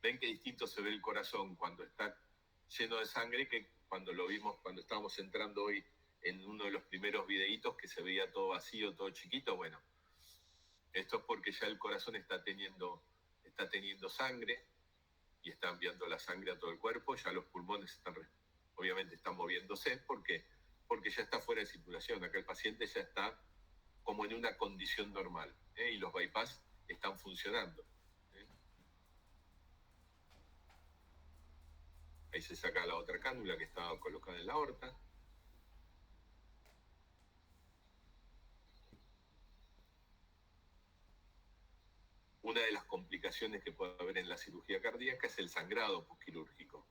Ven que distinto se ve el corazón cuando está lleno de sangre que cuando lo vimos, cuando estábamos entrando hoy en uno de los primeros videitos que se veía todo vacío, todo chiquito. Bueno, esto es porque ya el corazón está teniendo sangre y está enviando la sangre a todo el cuerpo. Ya los pulmones obviamente están moviéndose porque ya está fuera de circulación. Acá el paciente ya está como en una condición normal, y los bypass están funcionando. Ahí se saca la otra cánula que estaba colocada en la aorta. Una de las complicaciones que puede haber en la cirugía cardíaca es el sangrado postquirúrgico.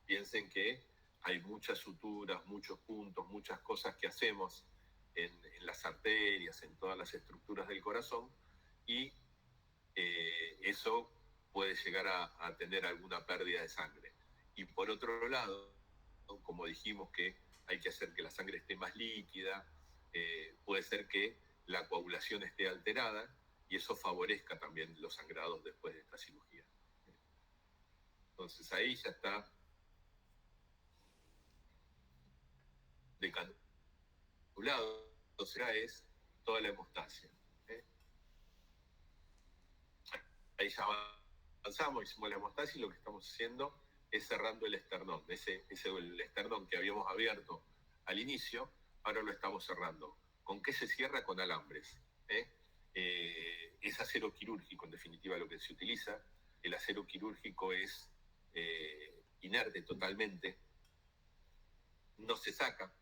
Piensen que hay muchas suturas, muchos puntos, muchas cosas que hacemos en las arterias, en todas las estructuras del corazón, y eso puede llegar a tener alguna pérdida de sangre. Y por otro lado, como dijimos que hay que hacer que la sangre esté más líquida, puede ser que la coagulación esté alterada y eso favorezca también los sangrados después de esta cirugía. Entonces ahí ya está decanulado, o sea, es toda la hemostasia. Ahí ya avanzamos, hicimos la hemostasia y lo que estamos haciendo es cerrando el esternón. El esternón que habíamos abierto al inicio, ahora lo estamos cerrando. ¿Con qué se cierra? Con alambres. Es acero quirúrgico, en definitiva, lo que se utiliza. El acero quirúrgico es inerte totalmente, no se saca.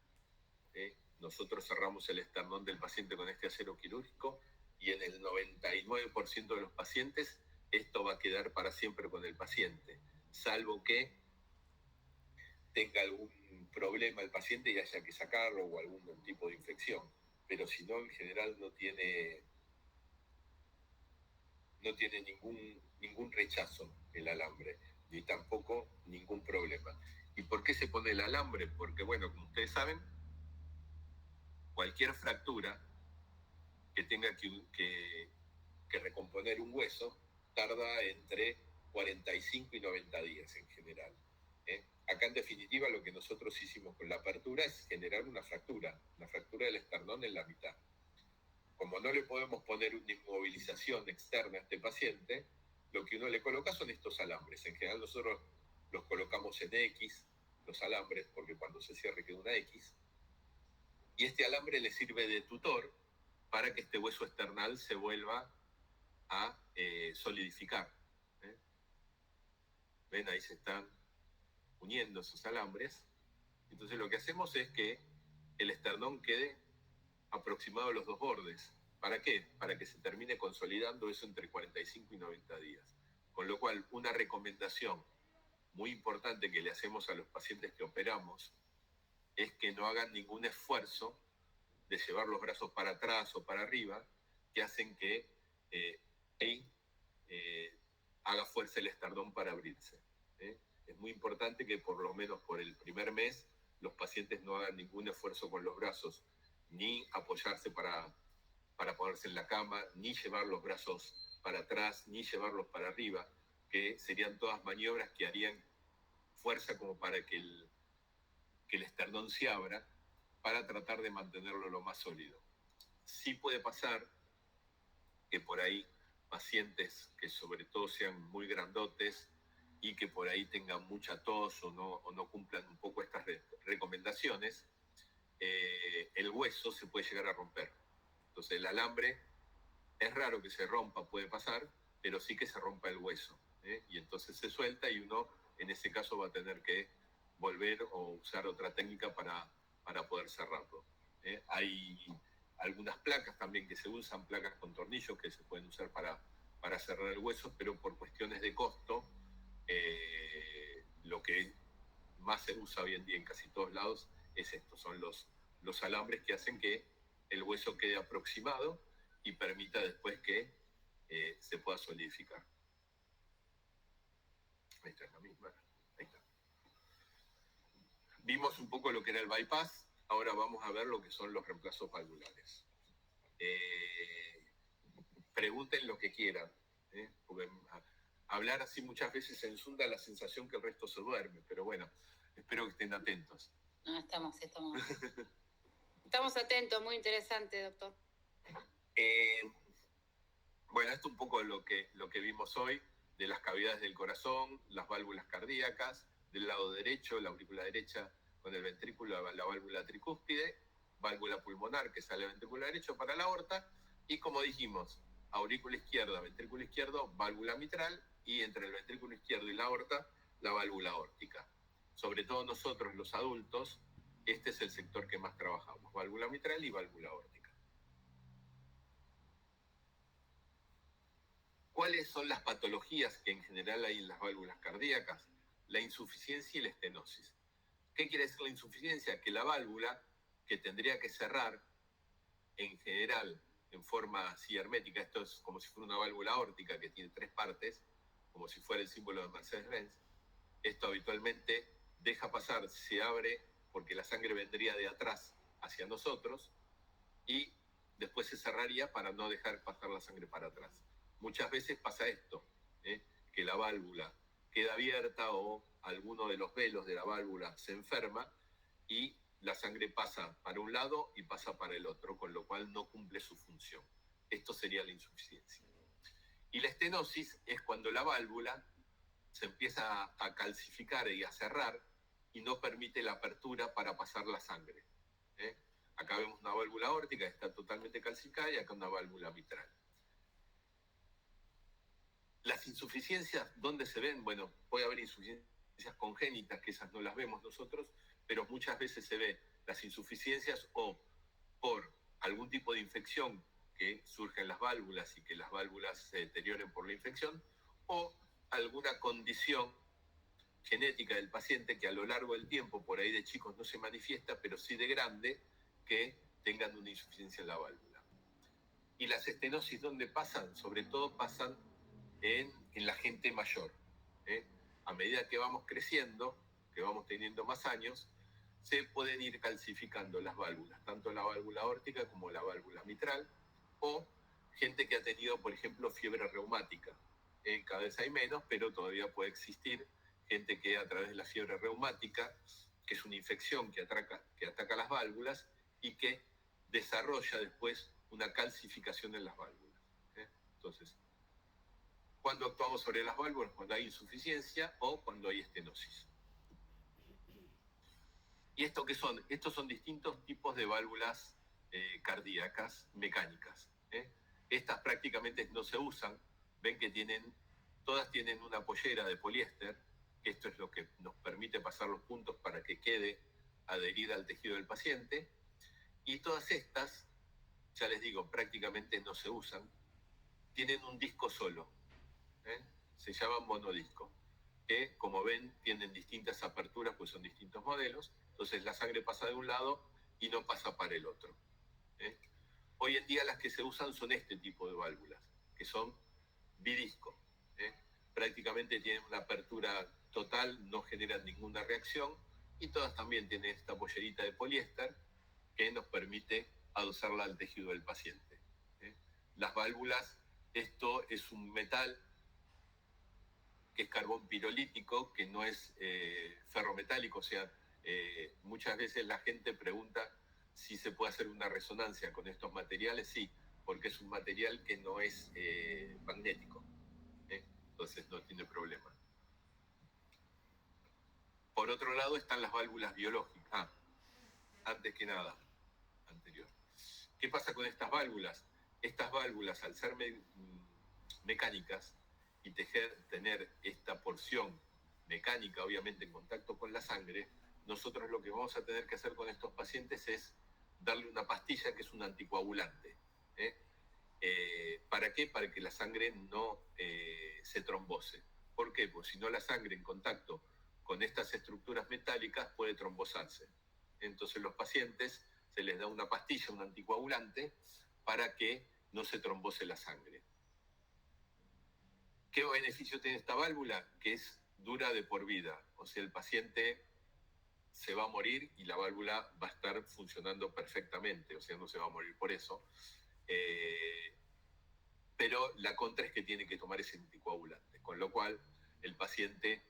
Nosotros cerramos el esternón del paciente con este acero quirúrgico y en el 99% de los pacientes esto va a quedar para siempre con el paciente, salvo que tenga algún problema el paciente y haya que sacarlo o algún tipo de infección. Pero si no, en general no tiene ningún rechazo el alambre, ni tampoco ningún problema. ¿Y por qué se pone el alambre? Porque, bueno, como ustedes saben, cualquier fractura que tenga que recomponer un hueso tarda entre 45 y 90 días en general. Acá, en definitiva, lo que nosotros hicimos con la apertura es generar una fractura del esternón en la mitad. Como no le podemos poner una inmovilización externa a este paciente, lo que uno le coloca son estos alambres. En general nosotros los colocamos en X, los alambres, porque cuando se cierre queda una X. Y este alambre le sirve de tutor para que este hueso esternal se vuelva a solidificar. ¿Ven? Ahí se están uniendo esos alambres. Entonces lo que hacemos es que el esternón quede aproximado a los dos bordes. ¿Para qué? Para que se termine consolidando eso entre 45 y 90 días. Con lo cual, una recomendación muy importante que le hacemos a los pacientes que operamos es que no hagan ningún esfuerzo de llevar los brazos para atrás o para arriba, que hacen que haga fuerza el esternón para abrirse. Es muy importante que por lo menos por el primer mes los pacientes no hagan ningún esfuerzo con los brazos, ni apoyarse para ponerse en la cama, ni llevar los brazos para atrás, ni llevarlos para arriba, que serían todas maniobras que harían fuerza como para que el esternón se abra, para tratar de mantenerlo lo más sólido. Sí puede pasar que por ahí pacientes que sobre todo sean muy grandotes y que por ahí tengan mucha tos o no cumplan un poco estas recomendaciones, el hueso se puede llegar a romper. Entonces el alambre es raro que se rompa, puede pasar, pero sí que se rompa el hueso, y entonces se suelta y uno en ese caso va a tener que volver o usar otra técnica para poder cerrarlo. Hay algunas placas también que se usan, placas con tornillos que se pueden usar para cerrar el hueso, pero por cuestiones de costo, lo que más se usa hoy en día en casi todos lados es esto, son los alambres que hacen que el hueso quede aproximado y permita después que se pueda solidificar. Ahí está la misma. Ahí está. Vimos un poco lo que era el bypass, ahora vamos a ver lo que son los reemplazos valvulares. Pregunten lo que quieran, porque hablar así muchas veces ensunda la sensación que el resto se duerme, pero bueno, espero que estén atentos. No, estamos. Estamos atentos, muy interesante, doctor. Bueno, esto es un poco lo que vimos hoy, de las cavidades del corazón, las válvulas cardíacas, del lado derecho, la aurícula derecha con el ventrículo, la válvula tricúspide, válvula pulmonar que sale del ventrículo derecho para la aorta, y como dijimos, aurícula izquierda, ventrículo izquierdo, válvula mitral, y entre el ventrículo izquierdo y la aorta, la válvula aórtica. Sobre todo nosotros, los adultos, este es el sector que más trabajamos, válvula mitral y válvula aórtica. ¿Cuáles son las patologías que en general hay en las válvulas cardíacas? La insuficiencia y la estenosis. ¿Qué quiere decir la insuficiencia? Que la válvula, que tendría que cerrar en general en forma así hermética, esto es como si fuera una válvula aórtica que tiene 3 partes, como si fuera el símbolo de Mercedes-Benz, esto habitualmente deja pasar, se abre porque la sangre vendría de atrás hacia nosotros y después se cerraría para no dejar pasar la sangre para atrás. Muchas veces pasa esto, que la válvula queda abierta o alguno de los velos de la válvula se enferma y la sangre pasa para un lado y pasa para el otro, con lo cual no cumple su función. Esto sería la insuficiencia. Y la estenosis es cuando la válvula se empieza a calcificar y a cerrar y no permite la apertura para pasar la sangre. Acá vemos una válvula aórtica que está totalmente calcificada y acá una válvula mitral. Las insuficiencias, ¿dónde se ven? Bueno, puede haber insuficiencias congénitas, que esas no las vemos nosotros, pero muchas veces se ve las insuficiencias o por algún tipo de infección que surge en las válvulas y que las válvulas se deterioren por la infección, o alguna condición genética del paciente que a lo largo del tiempo, por ahí de chicos no se manifiesta, pero sí de grande, que tengan una insuficiencia en la válvula. Y las estenosis, ¿dónde pasan? Sobre todo pasan en la gente mayor. A medida que vamos creciendo, que vamos teniendo más años, se pueden ir calcificando las válvulas, tanto la válvula aórtica como la válvula mitral, o gente que ha tenido, por ejemplo, fiebre reumática. Cada vez hay menos, pero todavía puede existir gente que a través de la fiebre reumática, que es una infección que ataca las válvulas y que desarrolla después una calcificación en las válvulas. Entonces, ¿cuándo actuamos sobre las válvulas? Cuando hay insuficiencia o cuando hay estenosis. ¿Y esto qué son? Estos son distintos tipos de válvulas cardíacas mecánicas. Estas prácticamente no se usan. Ven que todas tienen una pollera de poliéster, que esto es lo que nos permite pasar los puntos para que quede adherida al tejido del paciente. Y todas estas, ya les digo, prácticamente no se usan. Tienen un disco solo. Se llaman monodisco, que como ven tienen distintas aperturas, pues son distintos modelos, entonces la sangre pasa de un lado y no pasa para el otro. Hoy en día las que se usan son este tipo de válvulas, que son bidisco. Prácticamente tienen una apertura total, no generan ninguna reacción y todas también tienen esta pollerita de poliéster que nos permite adosarla al tejido del paciente. Las válvulas, esto es un metal que es carbón pirolítico, que no es ferrometálico, o sea, muchas veces la gente pregunta Si se puede hacer una resonancia con estos materiales, sí, porque es un material que no es magnético, entonces no tiene problema. Por otro lado están las válvulas biológicas. Antes que nada, anterior. ¿Qué pasa con estas válvulas? Estas válvulas, al ser mecánicas y tener esta porción mecánica, obviamente, en contacto con la sangre, nosotros lo que vamos a tener que hacer con estos pacientes es darle una pastilla que es un anticoagulante. ¿Para qué? Para que la sangre no se trombose. ¿Por qué? Pues si no, la sangre en contacto con estas estructuras metálicas puede trombosarse. Entonces los pacientes se les da una pastilla, un anticoagulante, para que no se trombose la sangre. ¿Qué beneficio tiene esta válvula? Que es dura de por vida. O sea, el paciente se va a morir y la válvula va a estar funcionando perfectamente, o sea, no se va a morir por eso. Pero la contra es que tiene que tomar ese anticoagulante, con lo cual el paciente,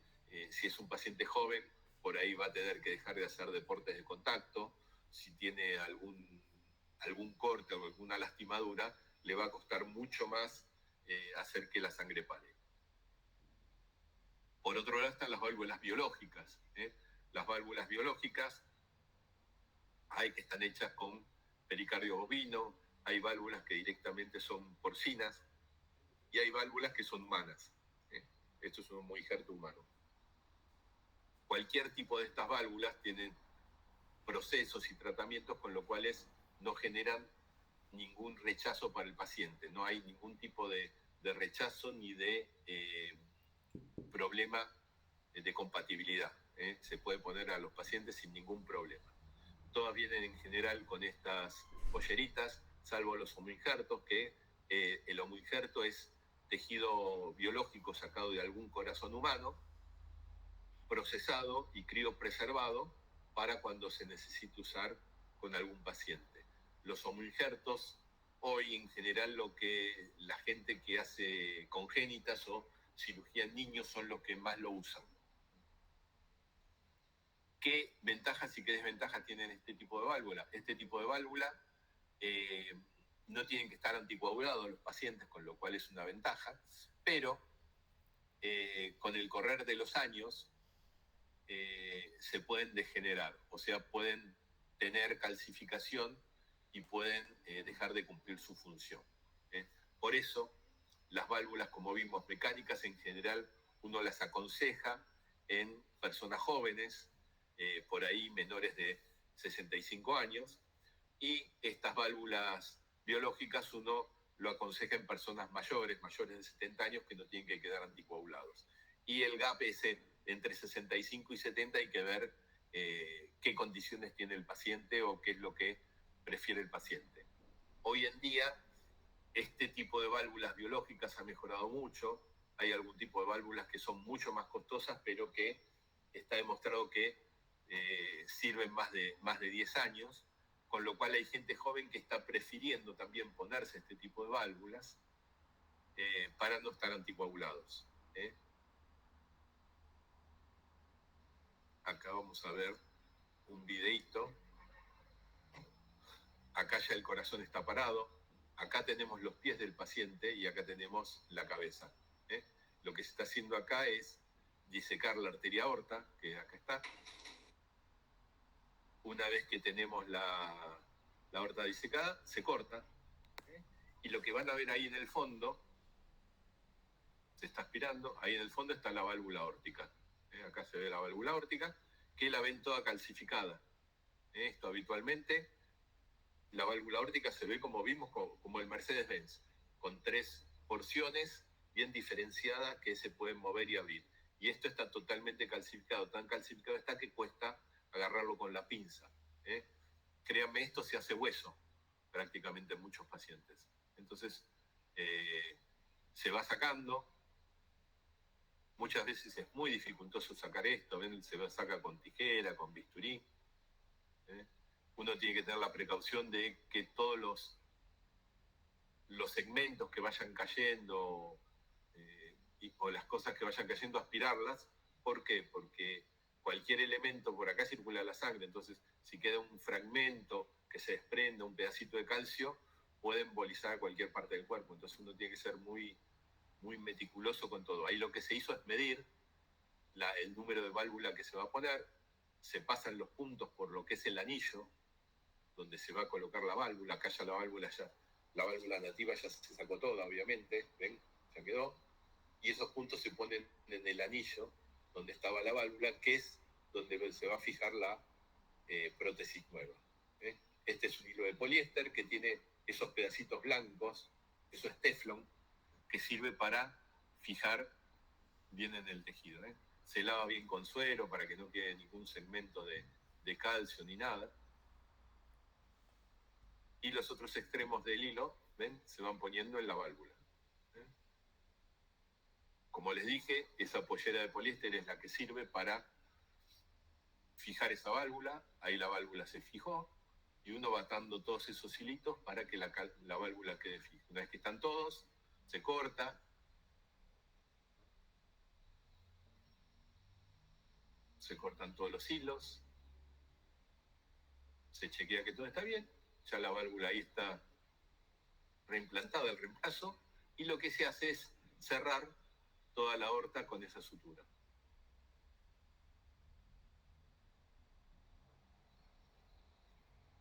si es un paciente joven, por ahí va a tener que dejar de hacer deportes de contacto. Si tiene algún corte o alguna lastimadura, le va a costar mucho más hacer que la sangre pare. Por otro lado están las válvulas biológicas. Las válvulas biológicas hay que están hechas con pericardio bovino, hay válvulas que directamente son porcinas y hay válvulas que son humanas. Esto es un homoinjerto humano. Cualquier tipo de estas válvulas tienen procesos y tratamientos con los cuales no generan ningún rechazo para el paciente. No hay ningún tipo de rechazo ni de problema de compatibilidad. Se puede poner a los pacientes sin ningún problema. Todas vienen en general con estas polleritas, salvo los homoinjertos, que el homoinjerto es tejido biológico sacado de algún corazón humano, procesado y criopreservado para cuando se necesite usar con algún paciente. Los homoinjertos, hoy en general lo que la gente que hace congénitas o cirugía en niños son los que más lo usan. ¿Qué ventajas y qué desventajas tienen este tipo de válvula? Este tipo de válvula no tienen que estar anticoagulados los pacientes, con lo cual es una ventaja, pero con el correr de los años se pueden degenerar, o sea, pueden tener calcificación y pueden dejar de cumplir su función. Por eso, las válvulas, como vimos, mecánicas, en general, uno las aconseja en personas jóvenes, por ahí menores de 65 años, y estas válvulas biológicas uno lo aconseja en personas mayores de 70 años que no tienen que quedar anticoagulados. Y el gap es entre 65 y 70, hay que ver qué condiciones tiene el paciente o qué es lo que prefiere el paciente. Hoy en día, este tipo de válvulas biológicas ha mejorado mucho. Hay algún tipo de válvulas que son mucho más costosas, pero que está demostrado que sirven más de 10 años, con lo cual hay gente joven que está prefiriendo también ponerse este tipo de válvulas para no estar anticoagulados. Acá vamos a ver un videito. Acá ya el corazón está parado. Acá tenemos los pies del paciente y acá tenemos la cabeza. Lo que se está haciendo acá es disecar la arteria aorta, que acá está. Una vez que tenemos la aorta disecada, se corta. Y lo que van a ver ahí en el fondo, se está aspirando, ahí en el fondo está la válvula aórtica. Acá se ve la válvula aórtica, que la ven toda calcificada. Esto habitualmente, la válvula aórtica se ve, como vimos, como el Mercedes-Benz, con 3 porciones bien diferenciadas que se pueden mover y abrir. Y esto está totalmente calcificado, tan calcificado está que cuesta agarrarlo con la pinza. Créanme, esto se hace hueso prácticamente en muchos pacientes. Entonces, se va sacando. Muchas veces es muy dificultoso sacar esto, ¿ven? Se saca con tijera, con bisturí. Uno tiene que tener la precaución de que todos los segmentos que vayan cayendo o las cosas que vayan cayendo, aspirarlas. ¿Por qué? Porque cualquier elemento, por acá circula la sangre, entonces si queda un fragmento que se desprenda un pedacito de calcio, puede embolizar a cualquier parte del cuerpo. Entonces uno tiene que ser muy, muy meticuloso con todo. Ahí lo que se hizo es medir el número de válvula que se va a poner, se pasan los puntos por lo que es el anillo, donde se va a colocar la válvula. Acá ya la válvula nativa ya se sacó toda, obviamente, ¿ven? Ya quedó. Y esos puntos se ponen en el anillo donde estaba la válvula, que es donde se va a fijar la prótesis nueva. Este es un hilo de poliéster que tiene esos pedacitos blancos, eso es teflón, que sirve para fijar bien en el tejido. Se lava bien con suero para que no quede ningún segmento de calcio ni nada. Y los otros extremos del hilo, ¿ven? Se van poniendo en la válvula. Como les dije, esa pollera de poliéster es la que sirve para fijar esa válvula. Ahí la válvula se fijó y uno va atando todos esos hilitos para que la válvula quede fija. Una vez que están todos, se corta. Se cortan todos los hilos. Se chequea que todo está bien. Ya la válvula ahí está reimplantada, el reemplazo. Y lo que se hace es cerrar toda la aorta con esa sutura.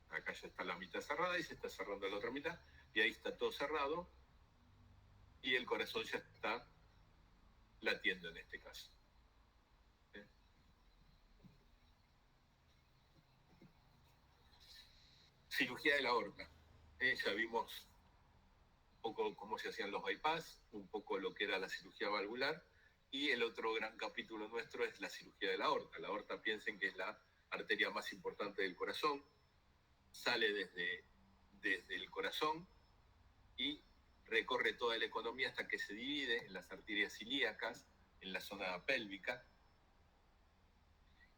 Acá ya está la mitad cerrada y se está cerrando la otra mitad. Y ahí está todo cerrado. Y el corazón ya está latiendo en este caso. Cirugía de la aorta. Ya vimos un poco cómo se hacían los bypass, un poco lo que era la cirugía valvular. Y el otro gran capítulo nuestro es la cirugía de la aorta. La aorta, piensen que es la arteria más importante del corazón. Sale desde el corazón y recorre toda la economía hasta que se divide en las arterias ilíacas, en la zona pélvica,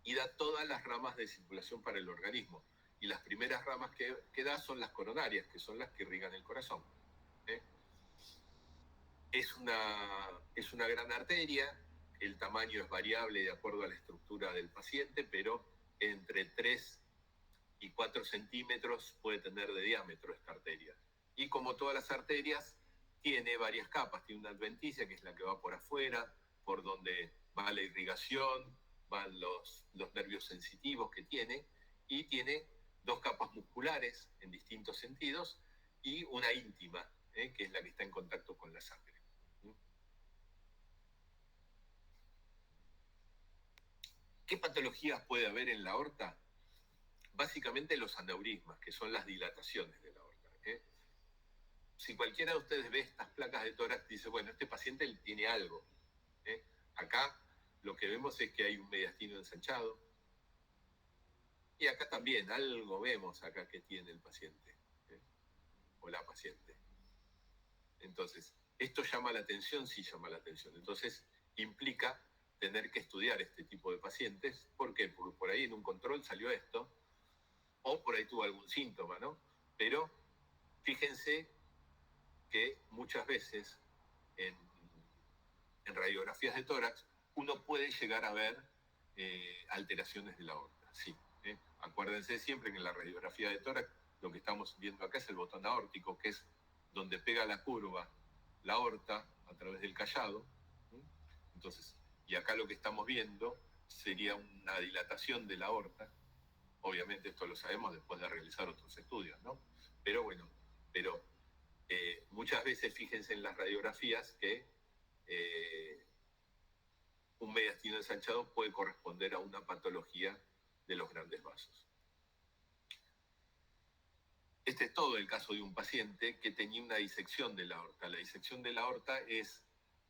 y da todas las ramas de circulación para el organismo. Y las primeras ramas que da son las coronarias, que son las que irrigan el corazón. Es una gran arteria, el tamaño es variable de acuerdo a la estructura del paciente, pero entre 3 y 4 centímetros puede tener de diámetro esta arteria. Y como todas las arterias, tiene varias capas. Tiene una adventicia, que es la que va por afuera, por donde va la irrigación, van los nervios sensitivos que tiene, y tiene 2 capas musculares en distintos sentidos, y una íntima, que es la que está en contacto con la sangre. ¿Qué patologías puede haber en la aorta? Básicamente los aneurismas, que son las dilataciones de la aorta. Si cualquiera de ustedes ve estas placas de tórax, dice, bueno, este paciente tiene algo. Acá lo que vemos es que hay un mediastino ensanchado. Y acá también algo vemos acá que tiene el paciente, o la paciente. Entonces, ¿esto llama la atención? Sí llama la atención. Entonces, implica tener que estudiar este tipo de pacientes. ¿Por qué? Porque por ahí en un control salió esto, o por ahí tuvo algún síntoma, ¿no? Pero fíjense que muchas veces en radiografías de tórax uno puede llegar a ver alteraciones de la aorta, sí. Acuérdense siempre que en la radiografía de tórax lo que estamos viendo acá es el botón aórtico, que es donde pega la curva la aorta a través del callado. Entonces, y acá lo que estamos viendo sería una dilatación de la aorta. Obviamente esto lo sabemos después de realizar otros estudios, ¿no? Pero bueno, muchas veces fíjense en las radiografías que un mediastino ensanchado puede corresponder a una patología de los grandes vasos. Este es todo el caso de un paciente que tenía una disección de la aorta. La disección de la aorta es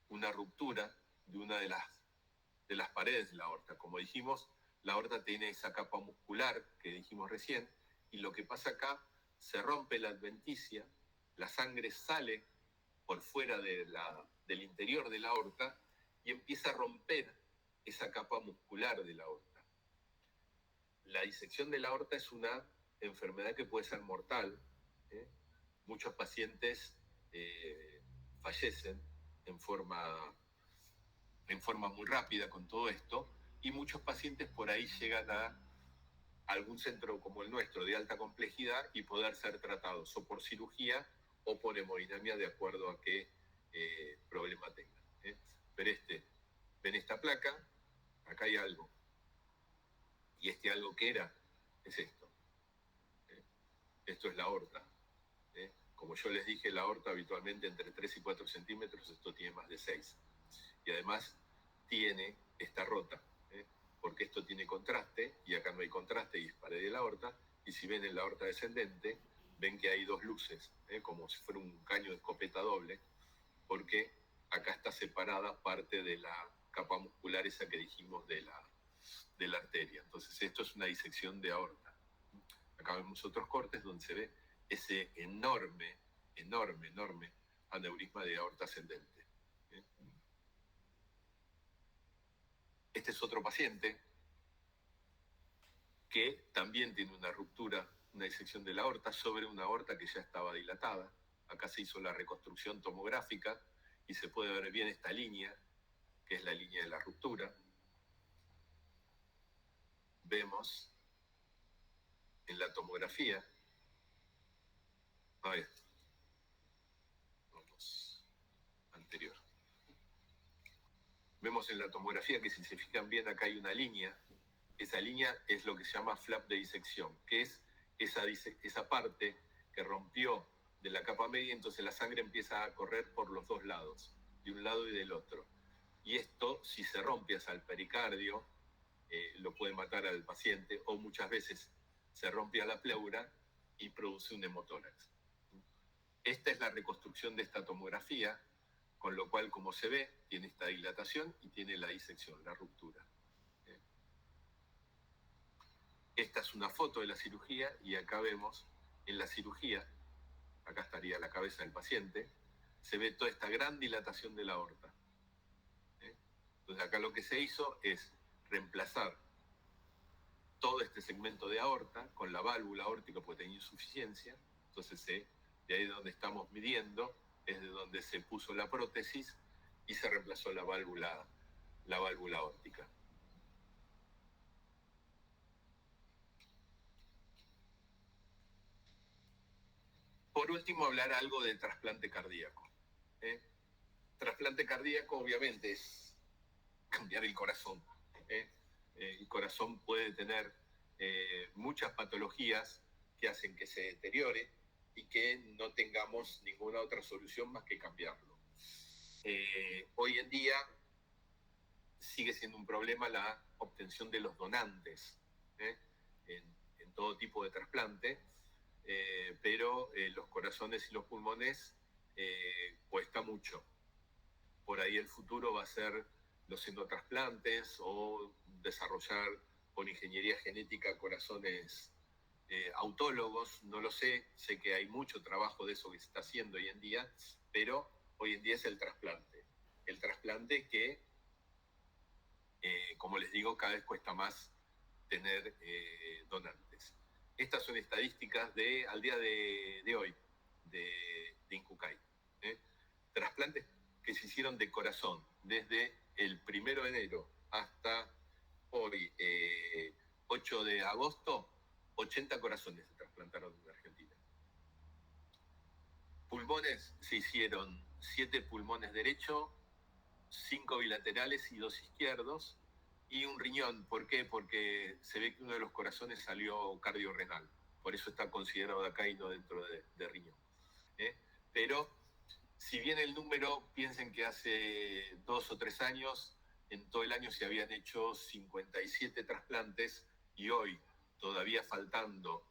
una ruptura de una de las paredes de la aorta. Como dijimos, la aorta tiene esa capa muscular que dijimos recién, y lo que pasa acá, se rompe la adventicia, la sangre sale por fuera del interior de la aorta y empieza a romper esa capa muscular de la aorta. La disección de la aorta es una enfermedad que puede ser mortal. Muchos pacientes fallecen en forma muy rápida con todo esto, y muchos pacientes por ahí llegan a algún centro como el nuestro de alta complejidad y poder ser tratados o por cirugía o por hemodinamia de acuerdo a qué problema tengan. Pero ven esta placa, acá hay algo. Y este algo que era, es esto. Esto es la aorta. Como yo les dije, la aorta habitualmente entre 3 y 4 centímetros, esto tiene más de 6. Y además está rota, porque esto tiene contraste, y acá no hay contraste y es pared de la aorta, y si ven en la aorta descendente, ven que hay dos luces, como si fuera un caño de escopeta doble, porque acá está separada parte de la capa muscular esa que dijimos de la arteria. Entonces esto es una disección de aorta. Acá vemos otros cortes donde se ve ese enorme aneurisma de aorta ascendente. Este es otro paciente que también tiene una ruptura, una disección de la aorta sobre una aorta que ya estaba dilatada. Acá se hizo la reconstrucción tomográfica y se puede ver bien esta línea, que es la línea de la ruptura. Vemos en la tomografía, a ver, vamos, anterior. Vemos en la tomografía que si se fijan bien acá hay una línea. Esa línea es lo que se llama flap de disección, que es esa parte que rompió de la capa media, entonces la sangre empieza a correr por los dos lados, de un lado y del otro. Y esto, si se rompe hacia el pericardio, lo puede matar al paciente, o muchas veces se rompe a la pleura y produce un hemotórax. Esta es la reconstrucción de esta tomografía, con lo cual, como se ve, tiene esta dilatación y tiene la disección, la ruptura. Esta es una foto de la cirugía y acá vemos en la cirugía, acá estaría la cabeza del paciente, se ve toda esta gran dilatación de la aorta. Entonces acá lo que se hizo es reemplazar todo este segmento de aorta con la válvula aórtica porque tenía insuficiencia. Entonces de ahí donde estamos midiendo es de donde se puso la prótesis y se reemplazó la válvula aórtica. Por último, hablar algo del trasplante cardíaco. Trasplante cardíaco obviamente es cambiar el corazón. El corazón puede tener muchas patologías que hacen que se deteriore y que no tengamos ninguna otra solución más que cambiarlo. Hoy en día sigue siendo un problema la obtención de los donantes en todo tipo de trasplante, pero los corazones y los pulmones cuesta mucho. Por ahí el futuro va a ser los xenotrasplantes o desarrollar con ingeniería genética corazones autólogos, no lo sé que hay mucho trabajo de eso que se está haciendo hoy en día, pero hoy en día es el trasplante que, como les digo, cada vez cuesta más tener donantes. Estas son estadísticas al día de hoy, de Incucay. Trasplantes que se hicieron de corazón desde el 1 de enero hasta hoy, 8 de agosto, 80 corazones se trasplantaron en Argentina. Pulmones se hicieron 7 pulmones derecho, 5 bilaterales y 2 izquierdos, y un riñón. ¿Por qué? Porque se ve que uno de los corazones salió cardiorrenal. Por eso está considerado acá y no dentro de riñón. Pero si bien el número, piensen que hace 2 o 3 años, en todo el año se habían hecho 57 trasplantes y hoy, todavía faltando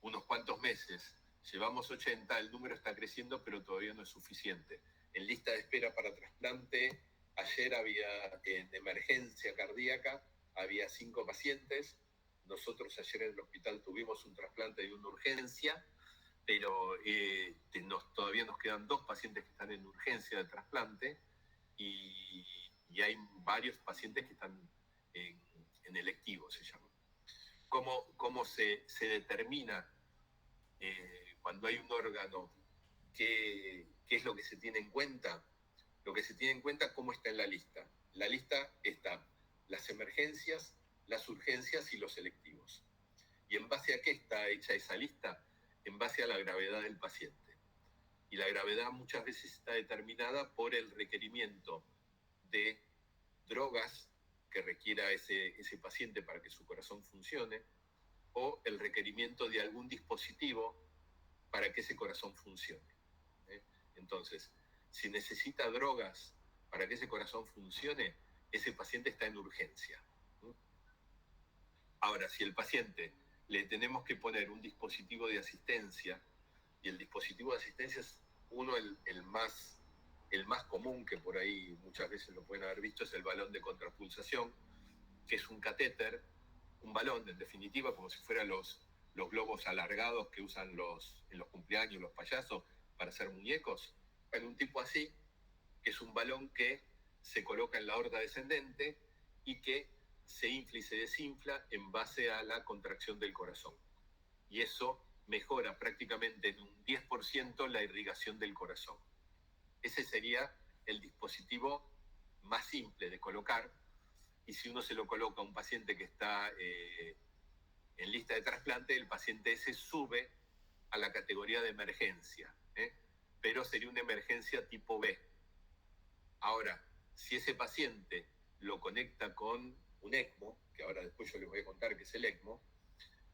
unos cuantos meses, llevamos 80, el número está creciendo, pero todavía no es suficiente. En lista de espera para trasplante, ayer había en emergencia cardíaca, había 5 pacientes. Nosotros ayer en el hospital tuvimos un trasplante de una urgencia, pero todavía nos quedan 2 pacientes que están en urgencia de trasplante y hay varios pacientes que están en electivo, se llama. ¿Cómo se determina cuando hay un órgano qué es lo que se tiene en cuenta? Lo que se tiene en cuenta es cómo está en la lista. En la lista están las emergencias, las urgencias y los selectivos. ¿Y en base a qué está hecha esa lista? En base a la gravedad del paciente. Y la gravedad muchas veces está determinada por el requerimiento de drogas que requiera ese paciente para que su corazón funcione, o el requerimiento de algún dispositivo para que ese corazón funcione. Entonces, si necesita drogas para que ese corazón funcione, ese paciente está en urgencia. Ahora, si el paciente le tenemos que poner un dispositivo de asistencia, y el dispositivo de asistencia es el más común, que por ahí muchas veces lo pueden haber visto, es el balón de contrapulsación, que es un catéter, un balón, en definitiva, como si fueran los globos alargados que usan en los cumpleaños los payasos para hacer muñecos. En un tipo así, que es un balón que se coloca en la aorta descendente y que se infla y se desinfla en base a la contracción del corazón. Y eso mejora prácticamente en un 10% la irrigación del corazón. Ese sería el dispositivo más simple de colocar, y si uno se lo coloca a un paciente que está en lista de trasplante, el paciente ese sube a la categoría de emergencia, pero sería una emergencia tipo B. Ahora, si ese paciente lo conecta con un ECMO, que ahora después yo les voy a contar qué es el ECMO,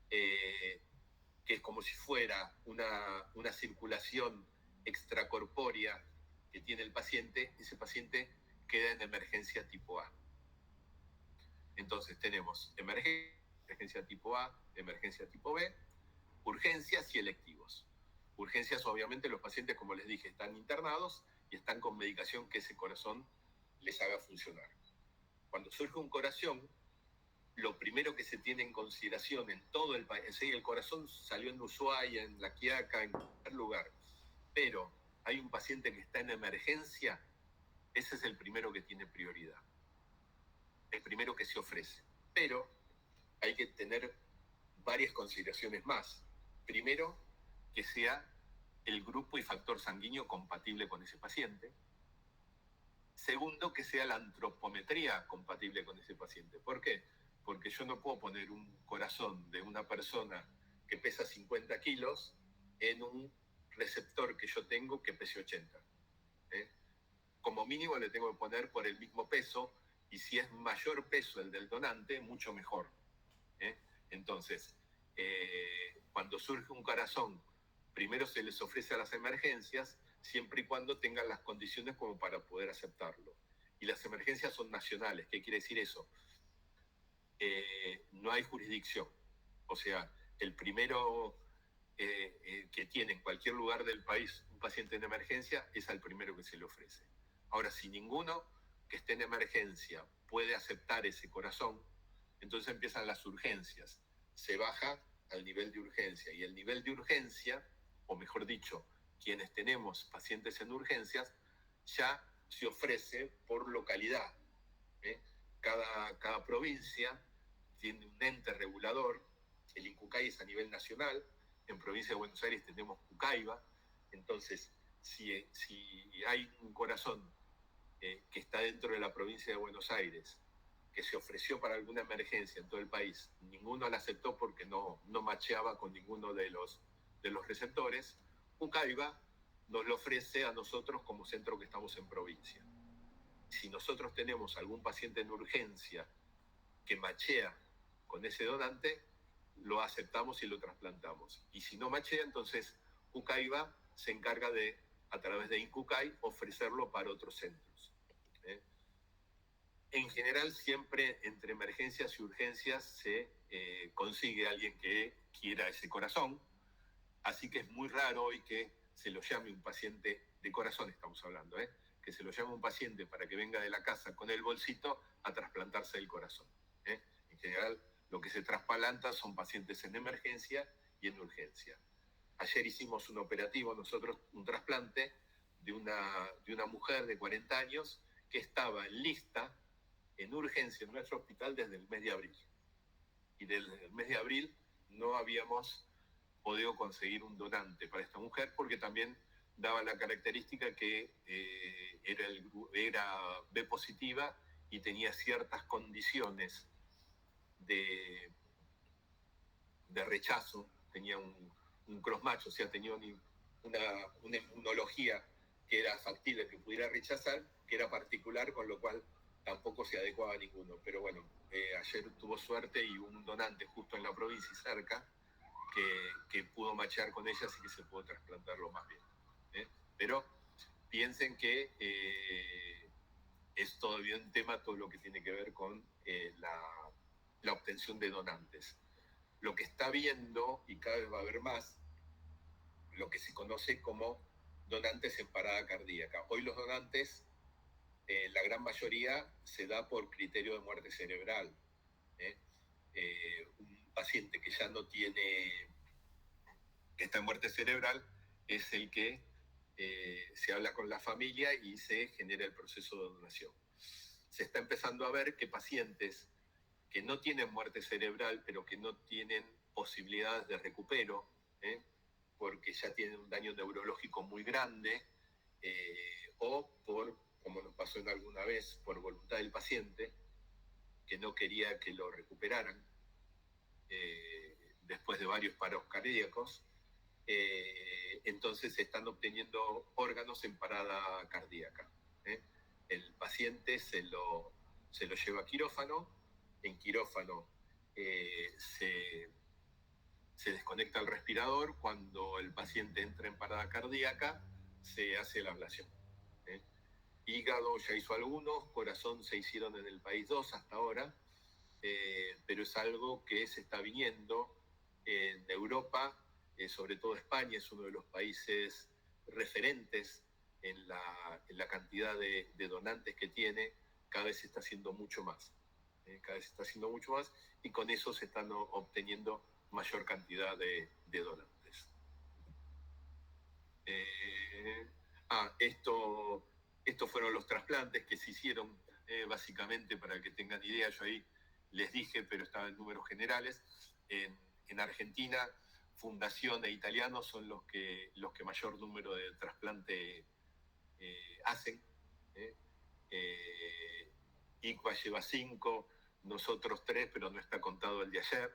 que es como si fuera una circulación extracorpórea que tiene el paciente, ese paciente queda en emergencia tipo A. Entonces tenemos emergencia tipo A, emergencia tipo B, urgencias y electivos. Urgencias, obviamente, los pacientes, como les dije, están internados y están con medicación que ese corazón les haga funcionar. Cuando surge un corazón, lo primero que se tiene en consideración en todo el país, es el corazón salió en Ushuaia, en La Quiaca, en cualquier lugar, pero hay un paciente que está en emergencia, ese es el primero que tiene prioridad, el primero que se ofrece. Pero hay que tener varias consideraciones más. Primero, que sea el grupo y factor sanguíneo compatible con ese paciente. Segundo, que sea la antropometría compatible con ese paciente. ¿Por qué? Porque yo no puedo poner un corazón de una persona que pesa 50 kilos en un receptor que yo tengo que pese 80. Como mínimo le tengo que poner por el mismo peso, y si es mayor peso el del donante, mucho mejor. Entonces, cuando surge un corazón, primero se les ofrece a las emergencias, siempre y cuando tengan las condiciones como para poder aceptarlo. Y las emergencias son nacionales. ¿Qué quiere decir eso? No hay jurisdicción. O sea, el primero que tiene en cualquier lugar del país un paciente en emergencia es al primero que se le ofrece. Ahora, si ninguno que esté en emergencia puede aceptar ese corazón, entonces empiezan las urgencias. Se baja al nivel de urgencia, y el nivel de urgencia, o mejor dicho, quienes tenemos pacientes en urgencias, ya se ofrece por localidad. Cada provincia tiene un ente regulador. El INCUCAI es a nivel nacional. En provincia de Buenos Aires tenemos CUCAIBA. Entonces, si hay un corazón que está dentro de la provincia de Buenos Aires, que se ofreció para alguna emergencia en todo el país, ninguno la aceptó porque no macheaba con ninguno de los receptores, CUCAIBA nos lo ofrece a nosotros como centro que estamos en provincia. Si nosotros tenemos algún paciente en urgencia que machea con ese donante, lo aceptamos y lo trasplantamos. Y si no machea, entonces CUCAIBA se encarga de, a través de INCUCAI, ofrecerlo para otros centros. En general, siempre entre emergencias y urgencias se consigue alguien que quiera ese corazón, así que es muy raro hoy que se lo llame un paciente de corazón, estamos hablando, que se lo llame un paciente para que venga de la casa con el bolsito a trasplantarse el corazón. En general, lo que se trasplanta son pacientes en emergencia y en urgencia. Ayer hicimos un operativo, nosotros, un trasplante de una mujer de 40 años que estaba en lista en urgencia en nuestro hospital desde el mes de abril. Y desde el mes de abril no habíamos podido conseguir un donante para esta mujer, porque también daba la característica que era B positiva y tenía ciertas condiciones de rechazo, tenía un cross-match, o sea, tenía una inmunología que era factible, que pudiera rechazar, que era particular, con lo cual tampoco se adecuaba a ninguno. Pero bueno, ayer tuvo suerte y un donante justo en la provincia y cerca que pudo machear con ellas y que se pudo trasplantarlo más bien. Pero piensen que es todavía un tema todo lo que tiene que ver con la obtención de donantes. Lo que está viendo, y cada vez va a haber más, lo que se conoce como donantes en parada cardíaca. Hoy los donantes, la gran mayoría, se da por criterio de muerte cerebral. Un paciente que ya no tiene, que está en muerte cerebral, es el que se habla con la familia y se genera el proceso de donación. Se está empezando a ver que pacientes que no tienen muerte cerebral, pero que no tienen posibilidades de recupero, porque ya tienen un daño neurológico muy grande, o por, como nos pasó en alguna vez, por voluntad del paciente, que no quería que lo recuperaran después de varios paros cardíacos, entonces se están obteniendo órganos en parada cardíaca. El paciente se lo lleva a quirófano, en quirófano se desconecta el respirador, cuando el paciente entra en parada cardíaca se hace la ablación. Hígado ya hizo algunos, corazón se hicieron en el país 2 hasta ahora, pero es algo que se está viniendo en Europa, sobre todo España es uno de los países referentes en la cantidad de donantes que tiene. Cada vez se está haciendo mucho más, cada vez se está haciendo mucho más, y con eso se están obteniendo mayor cantidad de donantes. Estos fueron los trasplantes que se hicieron, básicamente, para que tengan idea. Yo ahí les dije, pero estaba en números generales. En Argentina, Fundación e Italiano son los que mayor número de trasplante hacen. ICVA lleva 5, nosotros 3, pero no está contado el de ayer.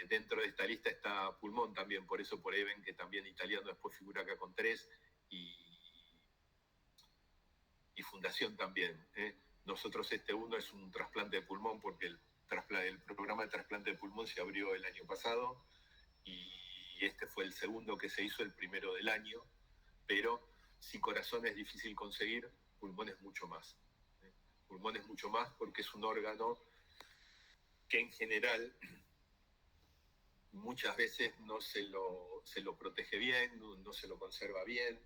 Dentro de esta lista está Pulmón también, por eso por ahí ven que también Italiano después figura acá con 3, y Fundación también. Nosotros uno es un trasplante de pulmón, porque el programa de trasplante de pulmón se abrió el año pasado, y este fue el segundo que se hizo, el primero del año, pero si corazón es difícil conseguir, pulmón es mucho más. Pulmón es mucho más porque es un órgano que en general muchas veces no se lo protege bien, no se lo conserva bien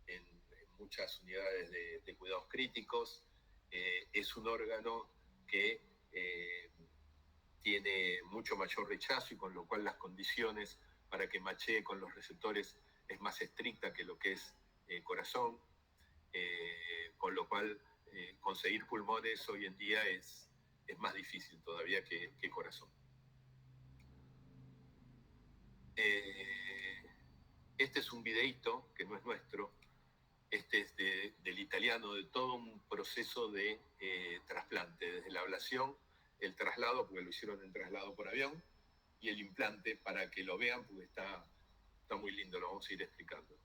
en muchas unidades de cuidados críticos. Es un órgano que tiene mucho mayor rechazo, y con lo cual las condiciones para que machee con los receptores es más estricta que lo que es corazón, con lo cual conseguir pulmones hoy en día es más difícil todavía que corazón. Este es un videíto que no es nuestro, este es del Italiano, de todo un proceso de trasplante, desde la ablación, el traslado, porque lo hicieron en traslado por avión, y el implante, para que lo vean, porque está muy lindo, lo vamos a ir explicando.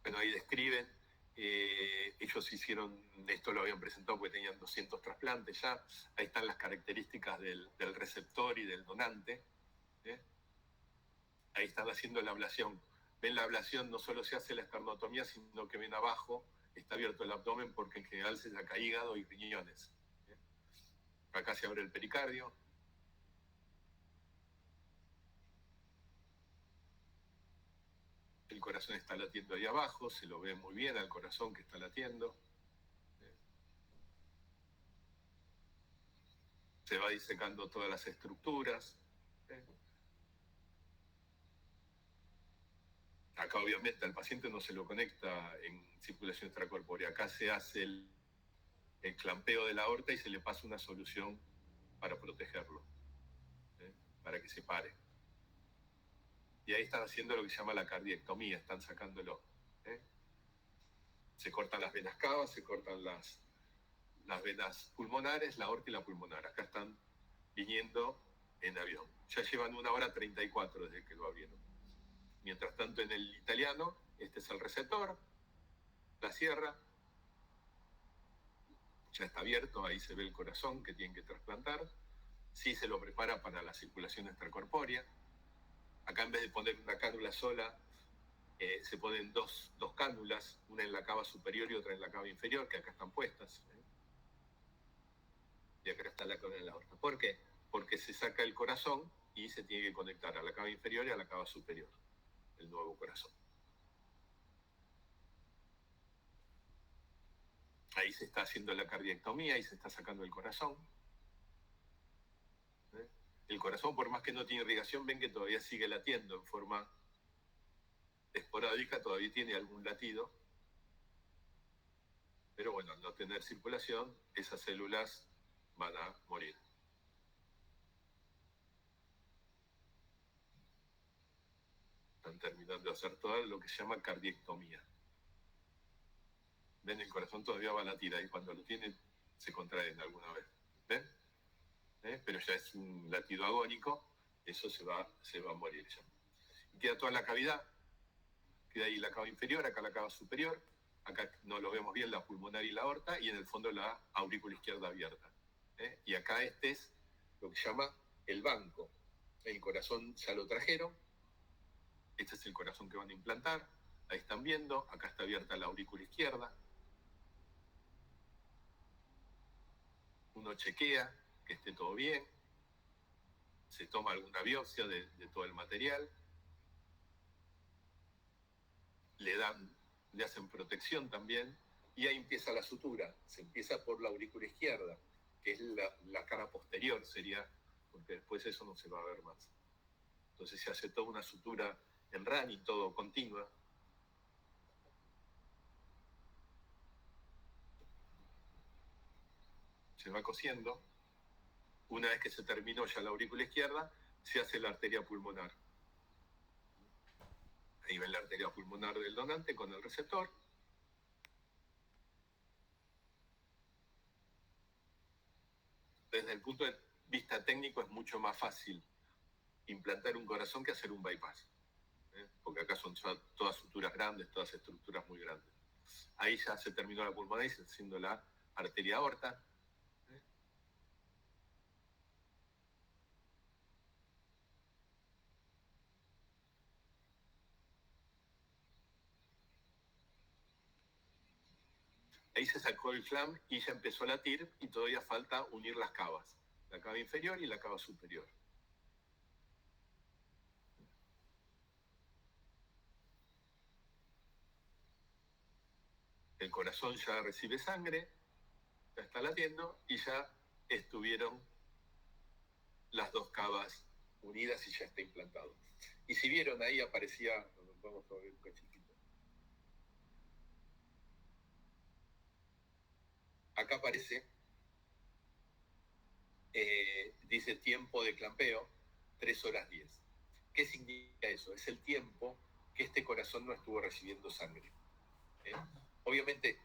Bueno, ahí describen, ellos hicieron, esto lo habían presentado porque tenían 200 trasplantes ya, ahí están las características del receptor y del donante. Ahí están haciendo la ablación. Ven, la ablación no solo se hace la esternotomía, sino que ven abajo, está abierto el abdomen, porque en general se saca hígado y riñones. Acá se abre el pericardio. El corazón está latiendo ahí abajo, se lo ve muy bien al corazón que está latiendo. Se va disecando todas las estructuras. Acá obviamente al paciente no se lo conecta en circulación extracorpórea. Acá se hace el clampeo de la aorta y se le pasa una solución para protegerlo, para que se pare. Y ahí están haciendo lo que se llama la cardiectomía, están sacándolo. Se cortan las venas cavas, se cortan las venas pulmonares, la aorta y la pulmonar. Acá están viniendo en avión. Ya llevan 1 hora 34 desde que lo abrieron. Mientras tanto, en el italiano, este es el receptor, la cierra, ya está abierto, ahí se ve el corazón que tienen que trasplantar. Sí se lo prepara para la circulación extracorpórea. Acá en vez de poner una cánula sola, se ponen dos cánulas, una en la cava superior y otra en la cava inferior, que acá están puestas. Y acá está la cánula en la aorta. ¿Por qué? Porque se saca el corazón y se tiene que conectar a la cava inferior y a la cava superior, el nuevo corazón. Ahí se está haciendo la cardiectomía y se está sacando el corazón. El corazón, por más que no tiene irrigación, ven que todavía sigue latiendo en forma esporádica, todavía tiene algún latido. Pero bueno, al no tener circulación, esas células van a morir. Están terminando de hacer todo lo que se llama cardiectomía. Ven, el corazón todavía va a latir ahí, cuando lo tiene se contraen alguna vez. ¿Ven? Pero ya es un latido agónico, eso se va a morir ya. Y queda toda la cavidad, queda ahí la cava inferior, acá la cava superior, acá no lo vemos bien, la pulmonar y la aorta, y en el fondo la aurícula izquierda abierta. Y acá este es lo que se llama el banco. El corazón ya lo trajeron, este es el corazón que van a implantar, ahí están viendo, acá está abierta la aurícula izquierda. Uno chequea que esté todo bien, se toma alguna biopsia de todo el material, le hacen protección también, y ahí empieza la sutura. Se empieza por la aurícula izquierda, que es la cara posterior, sería, porque después eso no se va a ver más. Entonces se hace toda una sutura en running, todo continua. Se va cosiendo. Una vez que se terminó ya la aurícula izquierda, se hace la arteria pulmonar. Ahí ven la arteria pulmonar del donante con el receptor. Desde el punto de vista técnico es mucho más fácil implantar un corazón que hacer un bypass. Porque acá son todas suturas grandes, todas estructuras muy grandes. Ahí ya se terminó la pulmonar y se está haciendo la arteria aorta. Ahí se sacó el clamp y ya empezó a latir, y todavía falta unir las cavas, la cava inferior y la cava superior. El corazón ya recibe sangre, ya está latiendo, y ya estuvieron las dos cavas unidas y ya está implantado. Y si vieron ahí aparecía, vamos a ver un cachitito. Acá aparece, dice tiempo de clampeo, 3 horas 10. ¿Qué significa eso? Es el tiempo que este corazón no estuvo recibiendo sangre. Obviamente,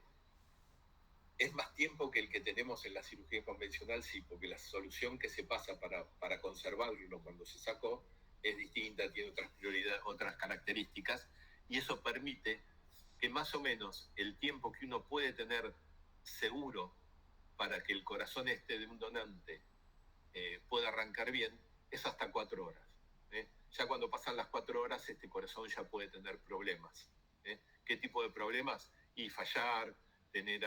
¿es más tiempo que el que tenemos en la cirugía convencional? Sí, porque la solución que se pasa para conservarlo cuando se sacó es distinta, tiene otras prioridades, otras características, y eso permite que más o menos el tiempo que uno puede tener seguro para que el corazón de un donante pueda arrancar bien es hasta 4 horas. Ya cuando pasan las 4 horas, este corazón ya puede tener problemas. ¿Qué tipo de problemas? Y fallar, tener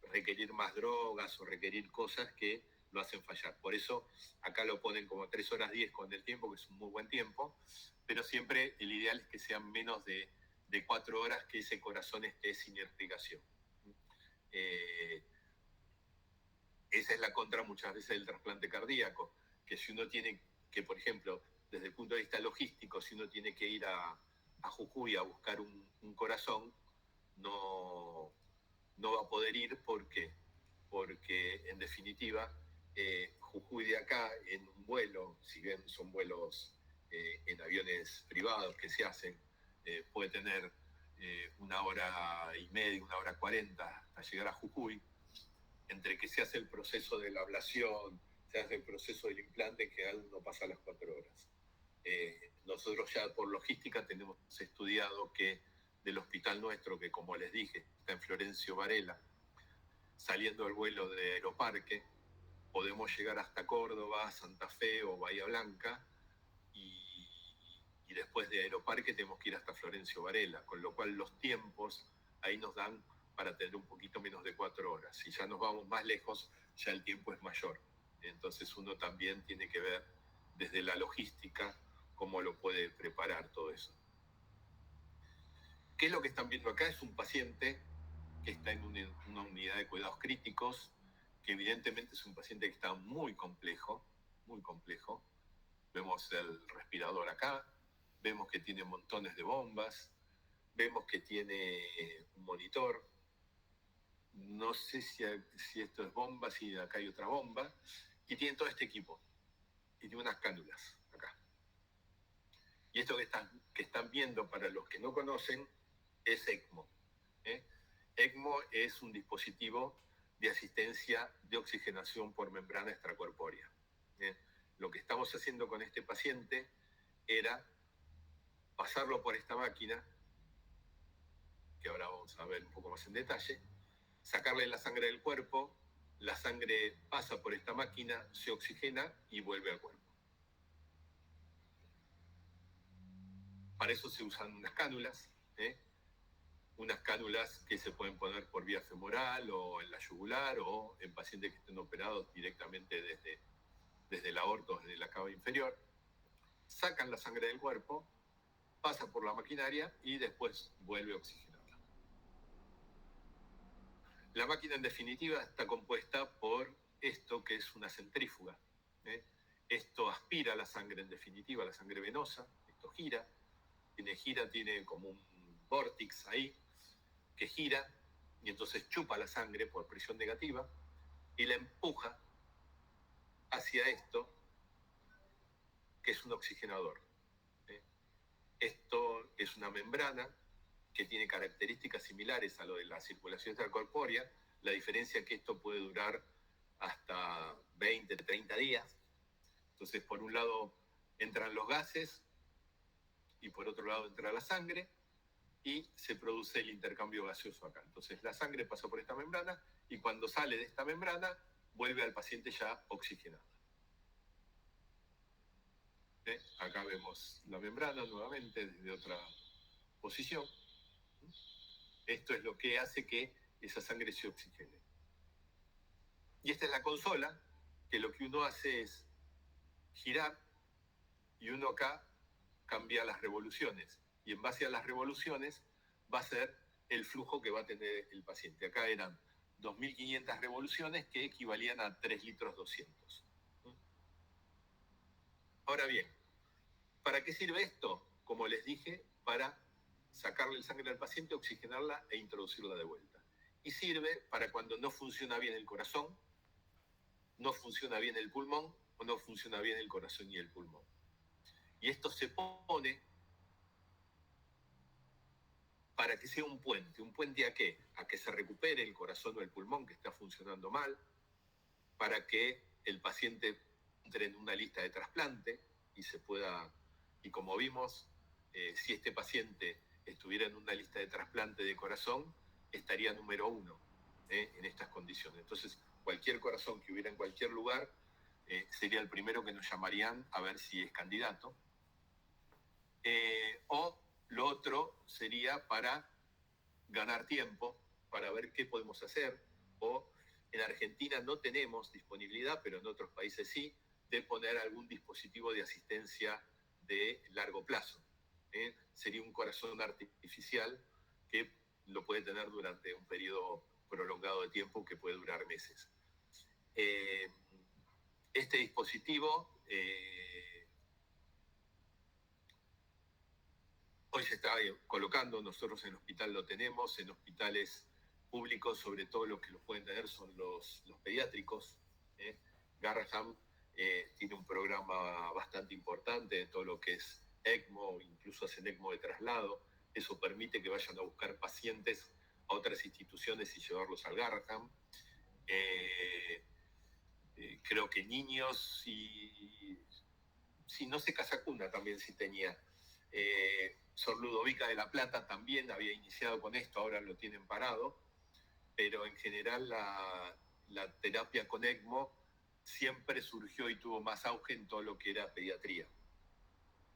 requerir más drogas o requerir cosas que lo hacen fallar. Por eso acá lo ponen como 3 horas 10 con el tiempo, que es un muy buen tiempo, pero siempre el ideal es que sean menos de 4 horas que ese corazón esté sin irrigación. Esa es la contra muchas veces del trasplante cardíaco, que si uno tiene que, por ejemplo, desde el punto de vista logístico, si uno tiene que ir a Jujuy a buscar un corazón, no va a poder ir. ¿Por qué? Porque en definitiva Jujuy de acá en un vuelo, si bien son vuelos en aviones privados que se hacen, puede tener 1 hora y media, 1 hora 40 hasta llegar a Jujuy, entre que se hace el proceso de la ablación, se hace el proceso del implante, que no pasa las 4 horas. Nosotros ya por logística tenemos estudiado que del hospital nuestro, que como les dije, está en Florencio Varela, saliendo el vuelo de Aeroparque, podemos llegar hasta Córdoba, Santa Fe o Bahía Blanca, y después de Aeroparque tenemos que ir hasta Florencio Varela, con lo cual los tiempos ahí nos dan para tener un poquito menos de 4 horas. Si ya nos vamos más lejos, ya el tiempo es mayor. Entonces uno también tiene que ver desde la logística cómo lo puede preparar todo eso. ¿Qué es lo que están viendo acá? Es un paciente que está en una unidad de cuidados críticos, que evidentemente es un paciente que está muy complejo, muy complejo. Vemos el respirador acá, vemos que tiene montones de bombas, vemos que tiene un monitor. No sé si esto es bomba, si acá hay otra bomba, y tiene todo este equipo, y tiene unas cánulas acá. Y esto que están viendo, para los que no conocen, es ECMO. ECMO es un dispositivo de asistencia de oxigenación por membrana extracorpórea. Lo que estamos haciendo con este paciente era pasarlo por esta máquina, que ahora vamos a ver un poco más en detalle, sacarle la sangre del cuerpo, la sangre pasa por esta máquina, se oxigena y vuelve al cuerpo. Para eso se usan unas cánulas, unas cánulas que se pueden poner por vía femoral o en la yugular, o en pacientes que estén operados directamente desde el aorto, desde la cava inferior. Sacan la sangre del cuerpo, pasa por la maquinaria y después vuelve a oxigenarla. La máquina en definitiva está compuesta por esto, que es una centrífuga. Esto aspira la sangre en definitiva, la sangre venosa. Esto gira, tiene como un vórtice ahí, que gira y entonces chupa la sangre por presión negativa y la empuja hacia esto, que es un oxigenador. Esto es una membrana que tiene características similares a lo de la circulación extracorpórea. La diferencia es que esto puede durar hasta 20, 30 días. Entonces, por un lado entran los gases y por otro lado entra la sangre, y se produce el intercambio gaseoso acá. Entonces la sangre pasa por esta membrana y cuando sale de esta membrana vuelve al paciente ya oxigenado. Acá vemos la membrana nuevamente desde otra posición. Esto es lo que hace que esa sangre se oxigene. Y esta es la consola, que lo que uno hace es girar y uno acá cambia las revoluciones. Y en base a las revoluciones va a ser el flujo que va a tener el paciente. Acá eran 2.500 revoluciones, que equivalían a 3 litros 200. Ahora bien, ¿para qué sirve esto? Como les dije, para sacarle el sangre al paciente, oxigenarla e introducirla de vuelta. Y sirve para cuando no funciona bien el corazón, no funciona bien el pulmón o no funciona bien el corazón y el pulmón. Y esto se pone para que sea un puente. ¿Un puente a qué? A que se recupere el corazón o el pulmón que está funcionando mal, para que el paciente entre en una lista de trasplante y como vimos, si este paciente estuviera en una lista de trasplante de corazón, estaría número 1 en estas condiciones. Entonces, cualquier corazón que hubiera en cualquier lugar sería el primero que nos llamarían a ver si es candidato. O lo otro sería para ganar tiempo, para ver qué podemos hacer, o en Argentina no tenemos disponibilidad, pero en otros países sí, de poner algún dispositivo de asistencia de largo plazo. Sería un corazón artificial que lo puede tener durante un periodo prolongado de tiempo que puede durar meses. Este dispositivo hoy se está colocando, nosotros en el hospital lo tenemos, en hospitales públicos, sobre todo los que lo pueden tener son los pediátricos. Garraham tiene un programa bastante importante de todo lo que es ECMO, incluso hacen ECMO de traslado, Eso permite que vayan a buscar pacientes a otras instituciones y llevarlos al Garrahan. Creo que niños y si no sé, Casacuna también sí tenía. Sor Ludovica de la Plata también había iniciado con esto, ahora lo tienen parado, pero en general la terapia con ECMO siempre surgió y tuvo más auge en todo lo que era pediatría.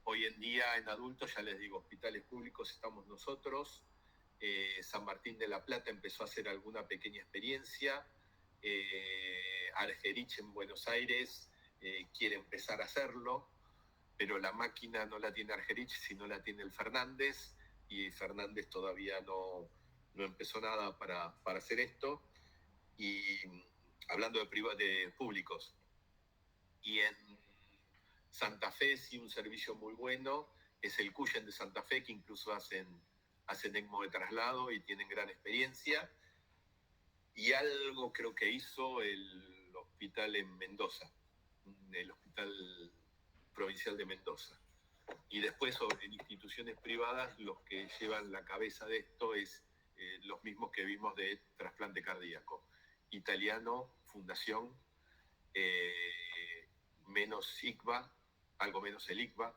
Hoy en día en adultos, ya les digo, hospitales públicos estamos nosotros. San Martín de la Plata empezó a hacer alguna pequeña experiencia. Argerich en Buenos Aires quiere empezar a hacerlo, pero la máquina no la tiene Argerich, sino la tiene el Fernández, y Fernández todavía no empezó nada para hacer esto. Y hablando de públicos, y en Santa Fe sí un servicio muy bueno es el Cuyen de Santa Fe, que incluso hacen ECMO de traslado y tienen gran experiencia. Y algo creo que hizo el hospital en Mendoza, el Hospital Provincial de Mendoza. Y después, en instituciones privadas, los que llevan la cabeza de esto es los mismos que vimos de trasplante cardíaco. Italiano, Fundación, menos ICVA, algo menos el ICVA,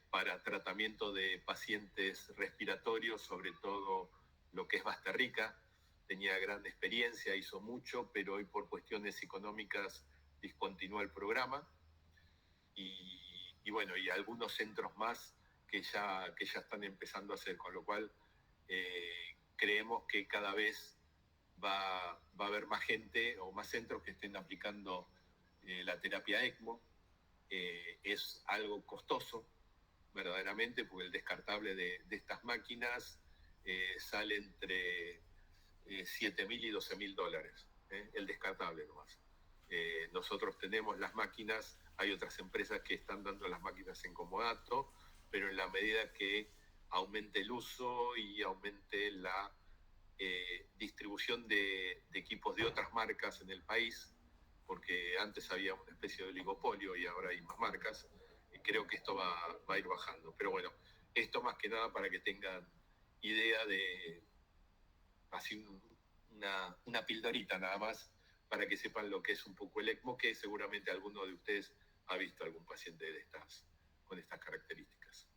para tratamiento de pacientes respiratorios, sobre todo lo que es Basterrica. Tenía gran experiencia, hizo mucho, pero hoy por cuestiones económicas discontinuó el programa. Y bueno, y algunos centros más que ya están empezando a hacer, con lo cual creemos que cada vez va a haber más gente o más centros que estén aplicando la terapia ECMO. Es algo costoso, verdaderamente, porque el descartable de estas máquinas sale entre $7.000 y $12.000, el descartable nomás. Nosotros tenemos las máquinas, hay otras empresas que están dando las máquinas en comodato, pero en la medida que aumente el uso y aumente la distribución de equipos de otras marcas en el país, porque antes había una especie de oligopolio y ahora hay más marcas, creo que esto va a ir bajando. Pero bueno, esto más que nada para que tengan idea de así una pildorita nada más, para que sepan lo que es un poco el ECMO, que seguramente alguno de ustedes ha visto algún paciente con estas características.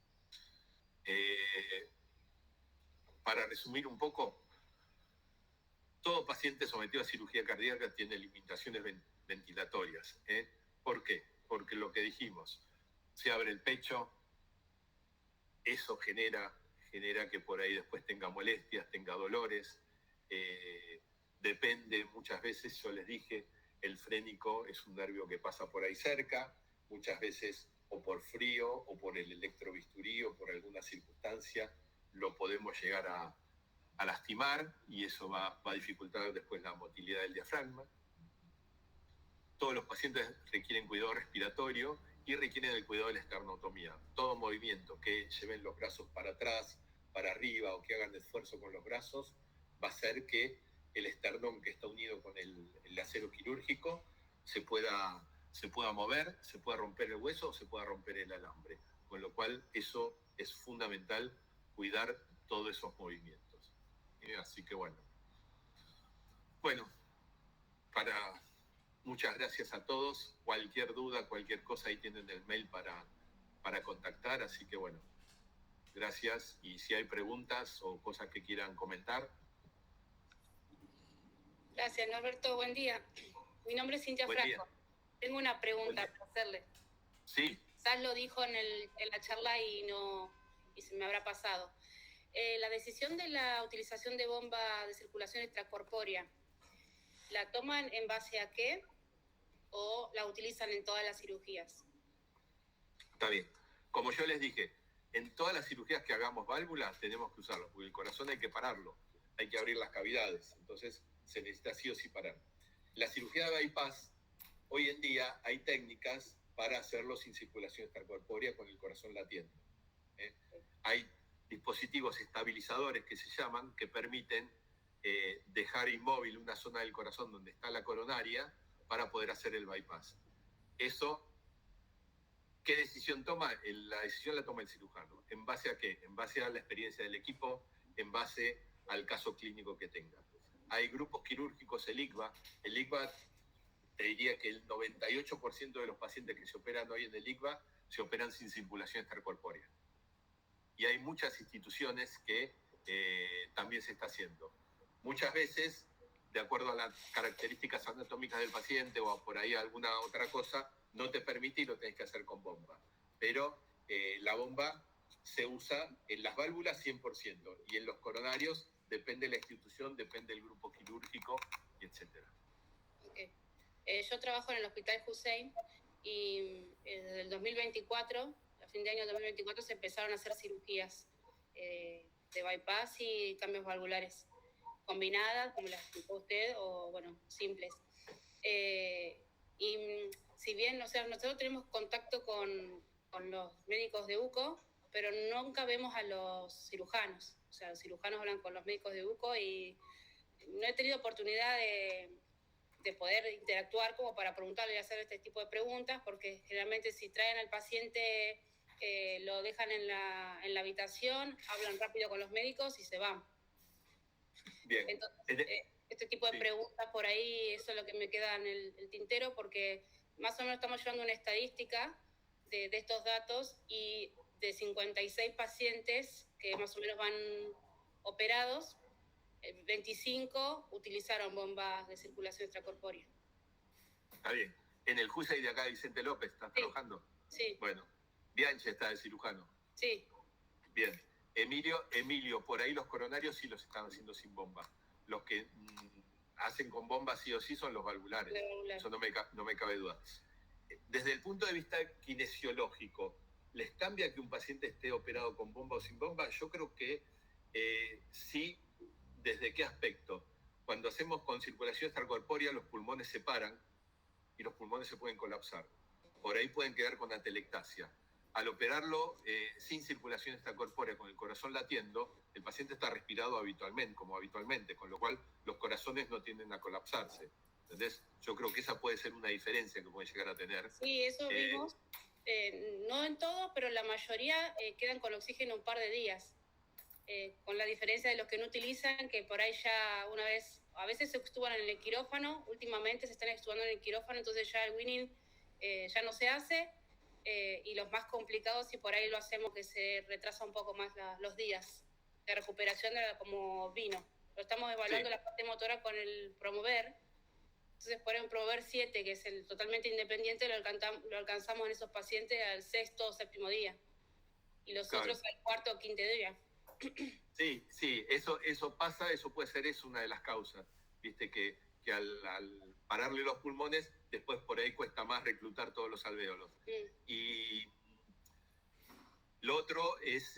Para resumir un poco, todo paciente sometido a cirugía cardíaca tiene limitaciones ventilatorias. ¿Por qué? Porque lo que dijimos, se abre el pecho, eso genera que por ahí después tenga molestias, tenga dolores. Depende, muchas veces, yo les dije, el frénico es un nervio que pasa por ahí cerca, muchas veces o por frío o por el electrobisturí o por alguna circunstancia lo podemos llegar a lastimar, y eso va a dificultar después la motilidad del diafragma. Todos los pacientes requieren cuidado respiratorio y requieren el cuidado de la esternotomía. Todo movimiento que lleven los brazos para atrás, para arriba, o que hagan esfuerzo con los brazos, va a hacer que el esternón, que está unido con el acero quirúrgico, se pueda mover, se pueda romper el hueso o se pueda romper el alambre. Con lo cual, eso es fundamental, cuidar todos esos movimientos. Así que bueno, muchas gracias a todos. Cualquier duda, cualquier cosa, ahí tienen el mail para contactar. Así que bueno, gracias. Y si hay preguntas o cosas que quieran comentar. Gracias, Norberto. Buen día. Mi nombre es Cintia Buen Franco. día. Tengo una pregunta para hacerle. Sí. Quizás lo dijo en la charla y se me habrá pasado. La decisión de la utilización de bomba de circulación extracorpórea, ¿la toman en base a qué o la utilizan en todas las cirugías? Está bien. Como yo les dije, en todas las cirugías que hagamos válvulas tenemos que usarlo, porque el corazón hay que pararlo, hay que abrir las cavidades, entonces se necesita sí o sí parar. La cirugía de bypass, hoy en día hay técnicas para hacerlo sin circulación extracorpórea con el corazón latiendo. Hay dispositivos estabilizadores que se llaman, que permiten dejar inmóvil una zona del corazón donde está la coronaria para poder hacer el bypass. Eso ¿Qué decisión toma? La decisión la toma el cirujano. ¿En base a qué? En base a la experiencia del equipo, en base al caso clínico que tenga. Hay grupos quirúrgicos, el ICVA, te diría que el 98% de los pacientes que se operan hoy en el ICVA se operan sin circulación extracorpórea. Y hay muchas instituciones que también se está haciendo. Muchas veces, de acuerdo a las características anatómicas del paciente o por ahí alguna otra cosa, no te permite y lo tenés que hacer con bomba. Pero la bomba se usa en las válvulas 100% y en los coronarios depende de la institución, depende del grupo quirúrgico, y etcétera. Okay. Yo trabajo en el Hospital Hussein y desde el 2024, a fin de año 2024, se empezaron a hacer cirugías de bypass y cambios valvulares combinadas, como las explicó usted, o bueno, simples. Y si bien, o sea, nosotros tenemos contacto con los médicos de UCO, pero nunca vemos a los cirujanos. O sea, los cirujanos hablan con los médicos de UCO y no he tenido oportunidad de poder interactuar como para preguntarle y hacer este tipo de preguntas, porque generalmente si traen al paciente, lo dejan en la habitación, hablan rápido con los médicos y se van. Bien. Entonces, este tipo de preguntas por ahí, eso es lo que me queda en el tintero, porque más o menos estamos llevando una estadística de estos datos y de 56 pacientes que más o menos van operados, 25 utilizaron bombas de circulación extracorpórea. Está bien. En el Hussein de acá, Vicente López, ¿estás trabajando? Sí. Bueno, Bianchi está de cirujano. Sí. Bien. Emilio, por ahí los coronarios sí los están haciendo sin bomba. Los que hacen con bomba sí o sí son los valvulares. Eso no me cabe duda. Desde el punto de vista kinesiológico, ¿les cambia que un paciente esté operado con bomba o sin bomba? Yo creo que sí. ¿Desde qué aspecto? Cuando hacemos con circulación extracorpórea, los pulmones se paran y los pulmones se pueden colapsar. Por ahí pueden quedar con atelectasia. Al operarlo sin circulación extracorpórea, con el corazón latiendo, el paciente está respirado habitualmente, con lo cual los corazones no tienden a colapsarse. ¿Entendés? Yo creo que esa puede ser una diferencia que puede llegar a tener. Sí, eso vimos. No en todo, pero la mayoría quedan con oxígeno un par de días. Con la diferencia de los que no utilizan, que por ahí ya una vez, a veces se extuban en el quirófano, últimamente se están extubando en el quirófano, entonces ya el weaning ya no se hace, y los más complicados, si por ahí lo hacemos, que se retrasa un poco más los días de recuperación como vino. Lo estamos evaluando la parte motora con el Promover, entonces por ejemplo Promover 7, que es el totalmente independiente, lo alcanzamos en esos pacientes al 6º o 7º día, y los otros al 4º o 5º día. Sí, eso pasa, eso puede ser una de las causas, viste que al pararle los pulmones, después por ahí cuesta más reclutar todos los alvéolos. Y lo otro es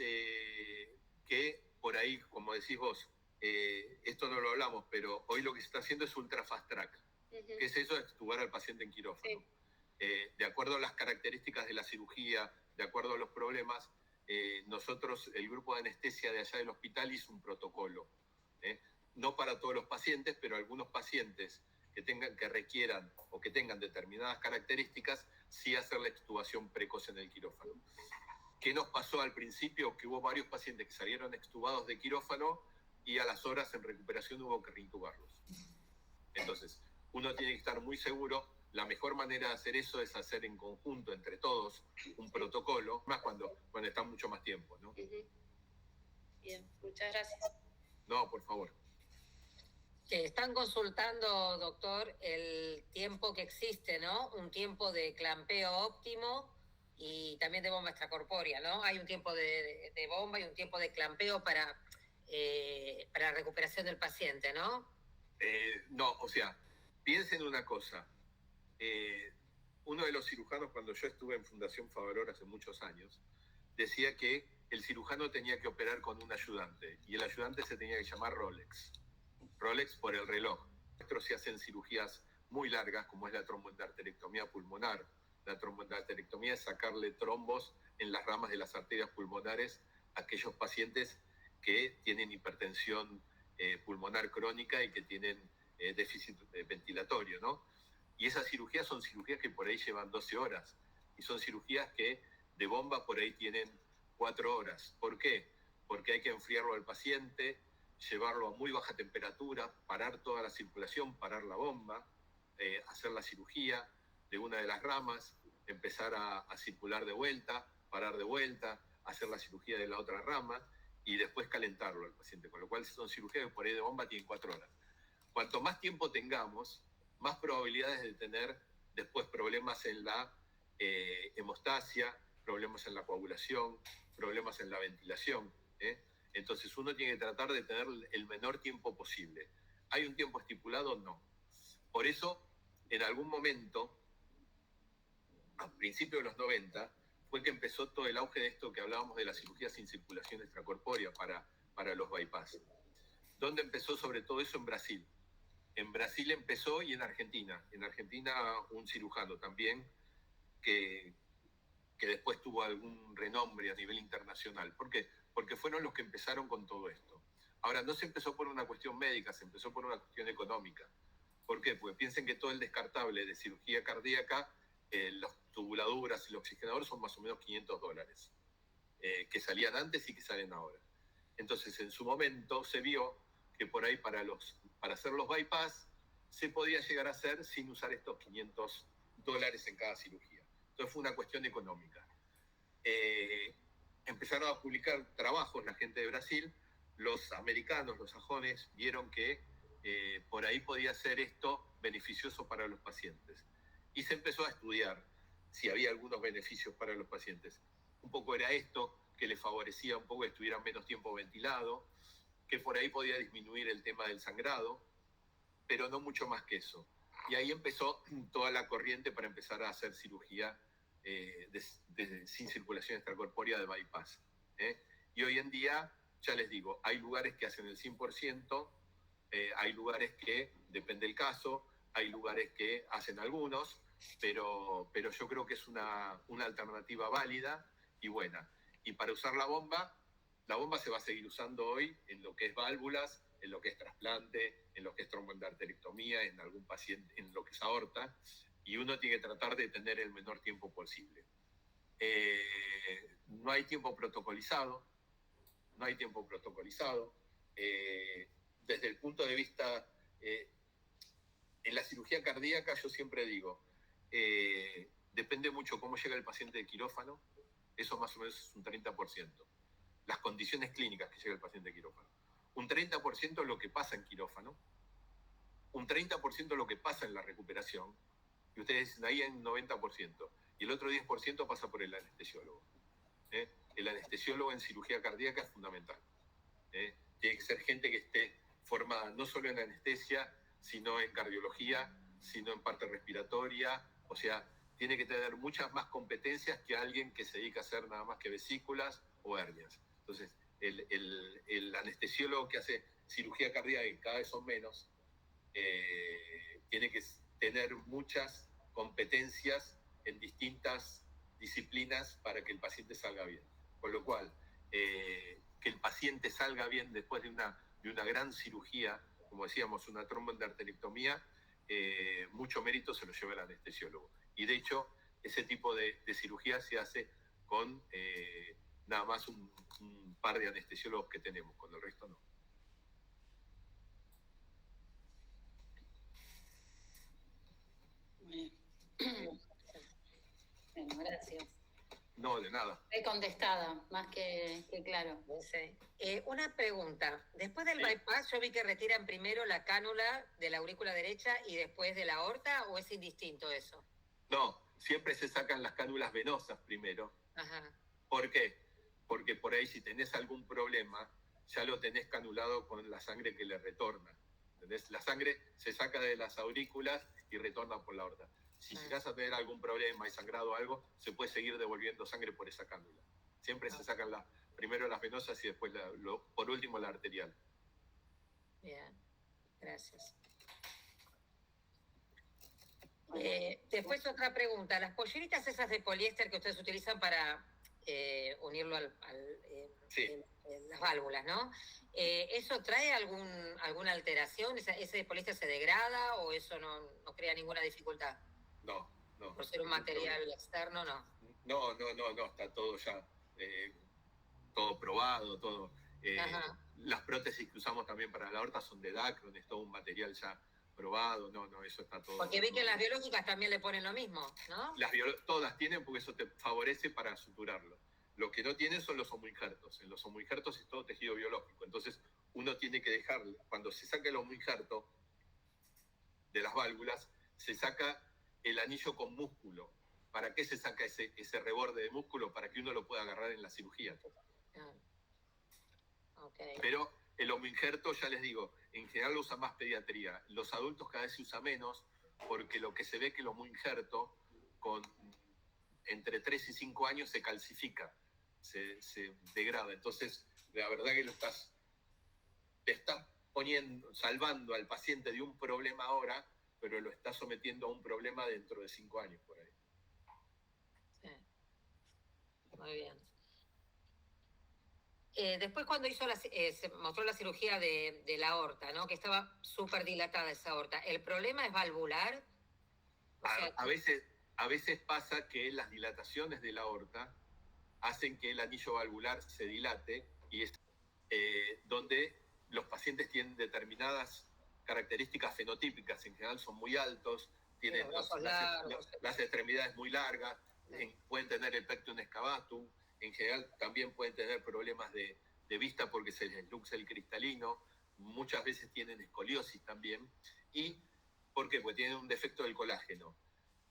que por ahí, como decís vos, esto no lo hablamos, pero hoy lo que se está haciendo es ultra fast track. ¿Qué es eso? Extubar al paciente en quirófano. De acuerdo a las características de la cirugía, de acuerdo a los problemas, nosotros, el grupo de anestesia de allá del hospital, hizo un protocolo. No para todos los pacientes, pero algunos pacientes que requieran o que tengan determinadas características, sí hacer la extubación precoz en el quirófano. ¿Qué nos pasó al principio? Que hubo varios pacientes que salieron extubados de quirófano y a las horas en recuperación hubo que reintubarlos. Entonces, uno tiene que estar muy seguro. La mejor manera de hacer eso es hacer en conjunto, entre todos, un protocolo, más cuando está mucho más tiempo, ¿no? Bien, muchas gracias. No, por favor. Están consultando, doctor, el tiempo que existe, ¿no? Un tiempo de clampeo óptimo y también de bomba extracorpórea, ¿no? Hay un tiempo de bomba y un tiempo de clampeo para recuperación del paciente, ¿no? No, o sea, piensen una cosa. Uno de los cirujanos, cuando yo estuve en Fundación Favalor hace muchos años, decía que el cirujano tenía que operar con un ayudante y el ayudante se tenía que llamar Rolex. Rolex por el reloj. Nuestros se hacen cirugías muy largas, como es la tromboendarterectomía pulmonar. La tromboendarterectomía es sacarle trombos en las ramas de las arterias pulmonares a aquellos pacientes que tienen hipertensión pulmonar crónica y que tienen déficit ventilatorio, ¿no? Y esas cirugías son cirugías que por ahí llevan 12 horas. Y son cirugías que de bomba por ahí tienen 4 horas. ¿Por qué? Porque hay que enfriarlo al paciente, llevarlo a muy baja temperatura, parar toda la circulación, parar la bomba, hacer la cirugía de una de las ramas, empezar a circular de vuelta, parar de vuelta, hacer la cirugía de la otra rama y después calentarlo al paciente. Con lo cual son cirugías que por ahí de bomba tienen 4 horas. Cuanto más tiempo tengamos, más probabilidades de tener después problemas en la hemostasia, problemas en la coagulación, problemas en la ventilación. Entonces uno tiene que tratar de tener el menor tiempo posible. ¿Hay un tiempo estipulado? No. Por eso, en algún momento, a principios de los 90, fue que empezó todo el auge de esto que hablábamos de la cirugía sin circulación extracorpórea para los bypass. ¿Dónde empezó sobre todo eso? En Brasil. En Brasil empezó y en Argentina. En Argentina un cirujano también que después tuvo algún renombre a nivel internacional. ¿Por qué? Porque fueron los que empezaron con todo esto. Ahora, no se empezó por una cuestión médica, se empezó por una cuestión económica. ¿Por qué? Porque piensen que todo el descartable de cirugía cardíaca, las tubuladuras y el oxigenador son más o menos $500, que salían antes y que salen ahora. Entonces, en su momento se vio que por ahí para hacer los bypass se podía llegar a hacer sin usar estos $500 en cada cirugía. Entonces fue una cuestión económica. Empezaron a publicar trabajos la gente de Brasil, los americanos, los sajones, vieron que por ahí podía ser esto beneficioso para los pacientes. Y se empezó a estudiar si había algunos beneficios para los pacientes. Un poco era esto, que les favorecía un poco que estuvieran menos tiempo ventilado, que por ahí podía disminuir el tema del sangrado, pero no mucho más que eso. Y ahí empezó toda la corriente para empezar a hacer cirugía sin circulación extracorpórea de bypass. Y hoy en día, ya les digo, hay lugares que hacen el 100%, hay lugares que, depende del caso, hay lugares que hacen algunos, pero yo creo que es una alternativa válida y buena. Y para usar la bomba se va a seguir usando hoy en lo que es válvulas, en lo que es trasplante, en lo que es tromboendarterectomía, en algún paciente, en lo que es aorta, y uno tiene que tratar de tener el menor tiempo posible. No hay tiempo protocolizado, desde el punto de vista, en la cirugía cardíaca yo siempre digo, depende mucho cómo llega el paciente de quirófano, eso más o menos es un 30%, las condiciones clínicas que llega el paciente de quirófano. Un 30% es lo que pasa en quirófano, un 30% es lo que pasa en la recuperación, y ustedes dicen ahí hay un 90%, y el otro 10% pasa por el anestesiólogo. El anestesiólogo en cirugía cardíaca es fundamental. Tiene que ser gente que esté formada no solo en anestesia, sino en cardiología, sino en parte respiratoria, o sea, tiene que tener muchas más competencias que alguien que se dedica a hacer nada más que vesículas o hernias. Entonces, el anestesiólogo que hace cirugía cardíaca, y cada vez son menos, tiene que tener muchas competencias en distintas disciplinas para que el paciente salga bien. Con lo cual, que el paciente salga bien después de una gran cirugía, como decíamos, una tromboendarterectomía, mucho mérito se lo lleva el anestesiólogo. Y de hecho, ese tipo de cirugía se hace con nada más un par de anestesiólogos que tenemos, con el resto no. Bueno, gracias. No, de nada. He contestada, más que claro. Sí. Una pregunta. Después del bypass, yo vi que retiran primero la cánula de la aurícula derecha y después de la aorta, ¿o es indistinto eso? No, siempre se sacan las cánulas venosas primero. Ajá. ¿Por qué? Porque por ahí si tenés algún problema, ya lo tenés canulado con la sangre que le retorna. ¿Entendés? La sangre se saca de las aurículas y retorna por la aorta. Si llegás a tener algún problema y sangrado o algo, se puede seguir devolviendo sangre por esa cánula. Siempre se sacan primero las venosas y después, por último, la arterial. Bien, gracias. Después otra pregunta. Las polleritas esas de poliéster que ustedes utilizan para unirlo sí. Las válvulas, ¿no? ¿Eso trae alguna alteración? ¿Ese poliéster se degrada o eso no crea ninguna dificultad? No, no. Por ser un material externo, no. No, está todo ya, todo probado, todo. Las prótesis que usamos también para la aorta son de Dacron, es todo un material ya probado, no, eso está todo. Porque vi que las biológicas también le ponen lo mismo, ¿no? Todas tienen, porque eso te favorece para suturarlo. Lo que no tienen son los homoinjertos. En los homoinjertos es todo tejido biológico. Entonces, uno tiene que dejar, cuando se saca el homoinjerto de las válvulas, se saca el anillo con músculo. ¿Para qué se saca ese reborde de músculo? Para que uno lo pueda agarrar en la cirugía. Okay. Pero el homoinjerto, ya les digo, en general lo usa más pediatría. Los adultos cada vez se usa menos, porque lo que se ve es que el homoinjerto con entre 3 y 5 años se calcifica, se degrada. Entonces, la verdad que te estás salvando al paciente de un problema ahora, pero lo estás sometiendo a un problema dentro de 5 años por ahí. Sí. Muy bien. Después cuando se mostró la cirugía de la aorta, ¿no? Que estaba súper dilatada esa aorta. ¿El problema es valvular? A veces pasa que las dilataciones de la aorta hacen que el anillo valvular se dilate y es donde los pacientes tienen determinadas características fenotípicas. En general son muy altos, tienen las extremidades muy largas, pueden tener el pectum excavatum. En general también pueden tener problemas de vista porque se les luxa el cristalino, muchas veces tienen escoliosis también. ¿Y por qué? Porque tienen un defecto del colágeno.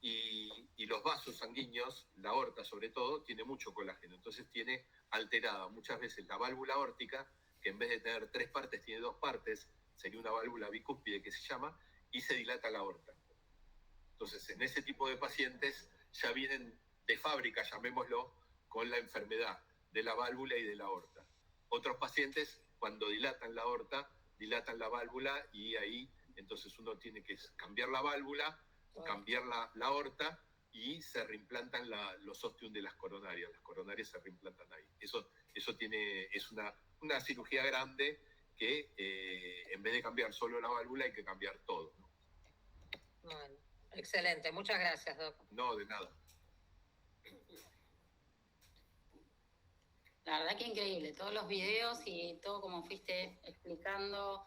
Y los vasos sanguíneos, la aorta sobre todo, tiene mucho colágeno. Entonces tiene alterada muchas veces la válvula aórtica, que en vez de tener 3 partes tiene 2 partes, sería una válvula bicúspide que se llama, y se dilata la aorta. Entonces en ese tipo de pacientes ya vienen de fábrica, llamémoslo, con la enfermedad de la válvula y de la aorta. Otros pacientes, cuando dilatan la aorta, dilatan la válvula y ahí entonces uno tiene que cambiar la válvula, cambiar la aorta y se reimplantan los ostium de las coronarias. Las coronarias se reimplantan ahí. Eso es una cirugía grande que en vez de cambiar solo la válvula hay que cambiar todo, ¿no? Bueno, excelente. Muchas gracias, Doc. No, de nada. La verdad que increíble, todos los videos y todo como fuiste explicando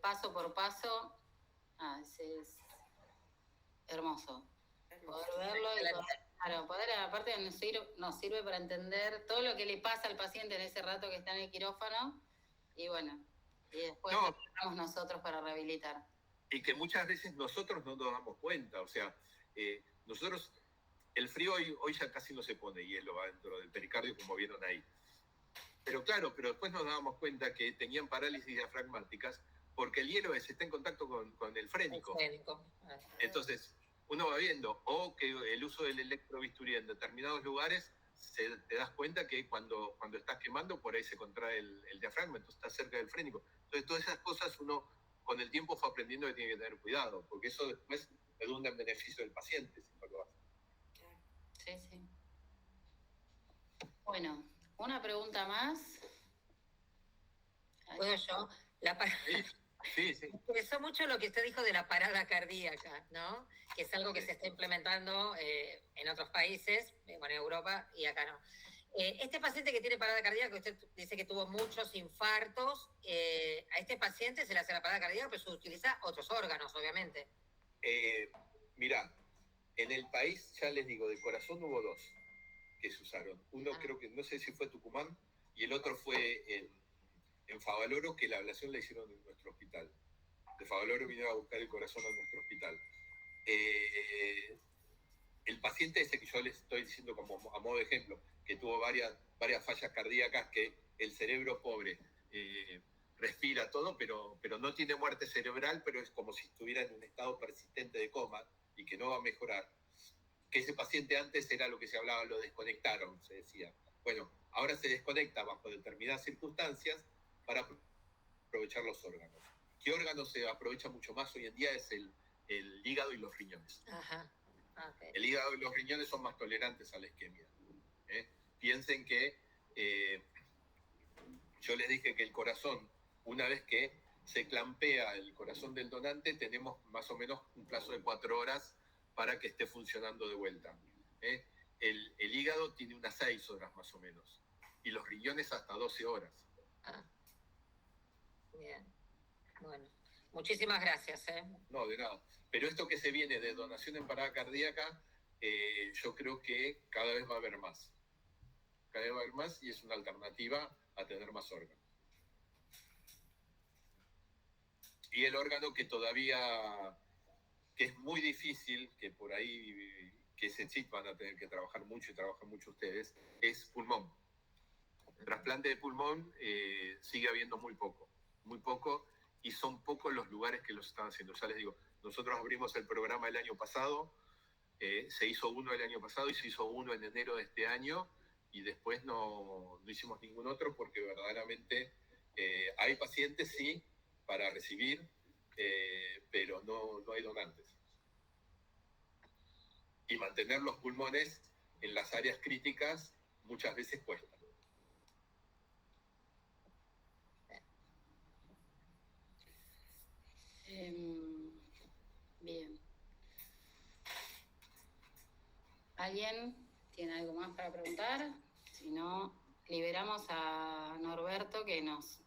paso por paso, es hermoso. Poder verlo y poder aparte nos sirve para entender todo lo que le pasa al paciente en ese rato que está en el quirófano y bueno, y después lo tratamos nosotros para rehabilitar. Y que muchas veces nosotros no nos damos cuenta, o sea, nosotros, el frío hoy ya casi no se pone hielo dentro del pericardio como vieron ahí. Pero claro, pero después nos dábamos cuenta que tenían parálisis diafragmáticas porque el hielo está en contacto con el frénico. Entonces, uno va viendo, o que el uso del electrobisturí en determinados lugares, te das cuenta que cuando estás quemando, por ahí se contrae el diafragma, entonces está cerca del frénico. Entonces, todas esas cosas uno con el tiempo fue aprendiendo que tiene que tener cuidado, porque eso después redunda en beneficio del paciente si no lo hace. Sí. Bueno, una pregunta más. ¿Puedo yo? Sí. Me interesó mucho lo que usted dijo de la parada cardíaca, ¿no? Que es algo que se está implementando en otros países, en Europa y acá no. Este paciente que tiene parada cardíaca, usted dice que tuvo muchos infartos, a este paciente se le hace la parada cardíaca, pero se utiliza otros órganos, obviamente. Mirá, en el país, ya les digo, de corazón hubo 2 que se usaron. Uno creo que, no sé si fue Tucumán, y el otro fue en Favaloro, que la ablación la hicieron en nuestro hospital. De Favaloro vinieron a buscar el corazón a nuestro hospital. El paciente ese que yo les estoy diciendo como a modo de ejemplo, que tuvo varias fallas cardíacas, que el cerebro pobre respira todo, pero no tiene muerte cerebral, pero es como si estuviera en un estado persistente de coma y que no va a mejorar. Que ese paciente antes era lo que se hablaba, lo desconectaron, se decía. Bueno, ahora se desconecta bajo determinadas circunstancias para aprovechar los órganos. ¿Qué órgano se aprovecha mucho más hoy en día? Es el hígado y los riñones. Ajá. Okay. El hígado y los riñones son más tolerantes a la isquemia. Piensen que yo les dije que el corazón, una vez que se clampea el corazón del donante, tenemos más o menos un plazo de 4 horas para que esté funcionando de vuelta. El hígado tiene unas 6 horas más o menos, y los riñones hasta 12 horas. Bien, bueno, muchísimas gracias. No, de nada. Pero esto que se viene de donación en parada cardíaca, yo creo que cada vez va a haber más. Cada vez va a haber más y es una alternativa a tener más órganos. Y el órgano que todavía, que es muy difícil, que por ahí, que ese chip van a tener que trabajar mucho y trabajan mucho ustedes, es pulmón. Trasplante de pulmón sigue habiendo muy poco, y son pocos los lugares que los están haciendo. Ya les digo, nosotros abrimos el programa el año pasado, se hizo uno el año pasado y se hizo uno en enero de este año, y después no hicimos ningún otro porque verdaderamente hay pacientes, sí, para recibir, pero no hay donantes. Y mantener los pulmones en las áreas críticas muchas veces cuesta. Bien. ¿Alguien tiene algo más para preguntar? Si no, liberamos a Norberto que nos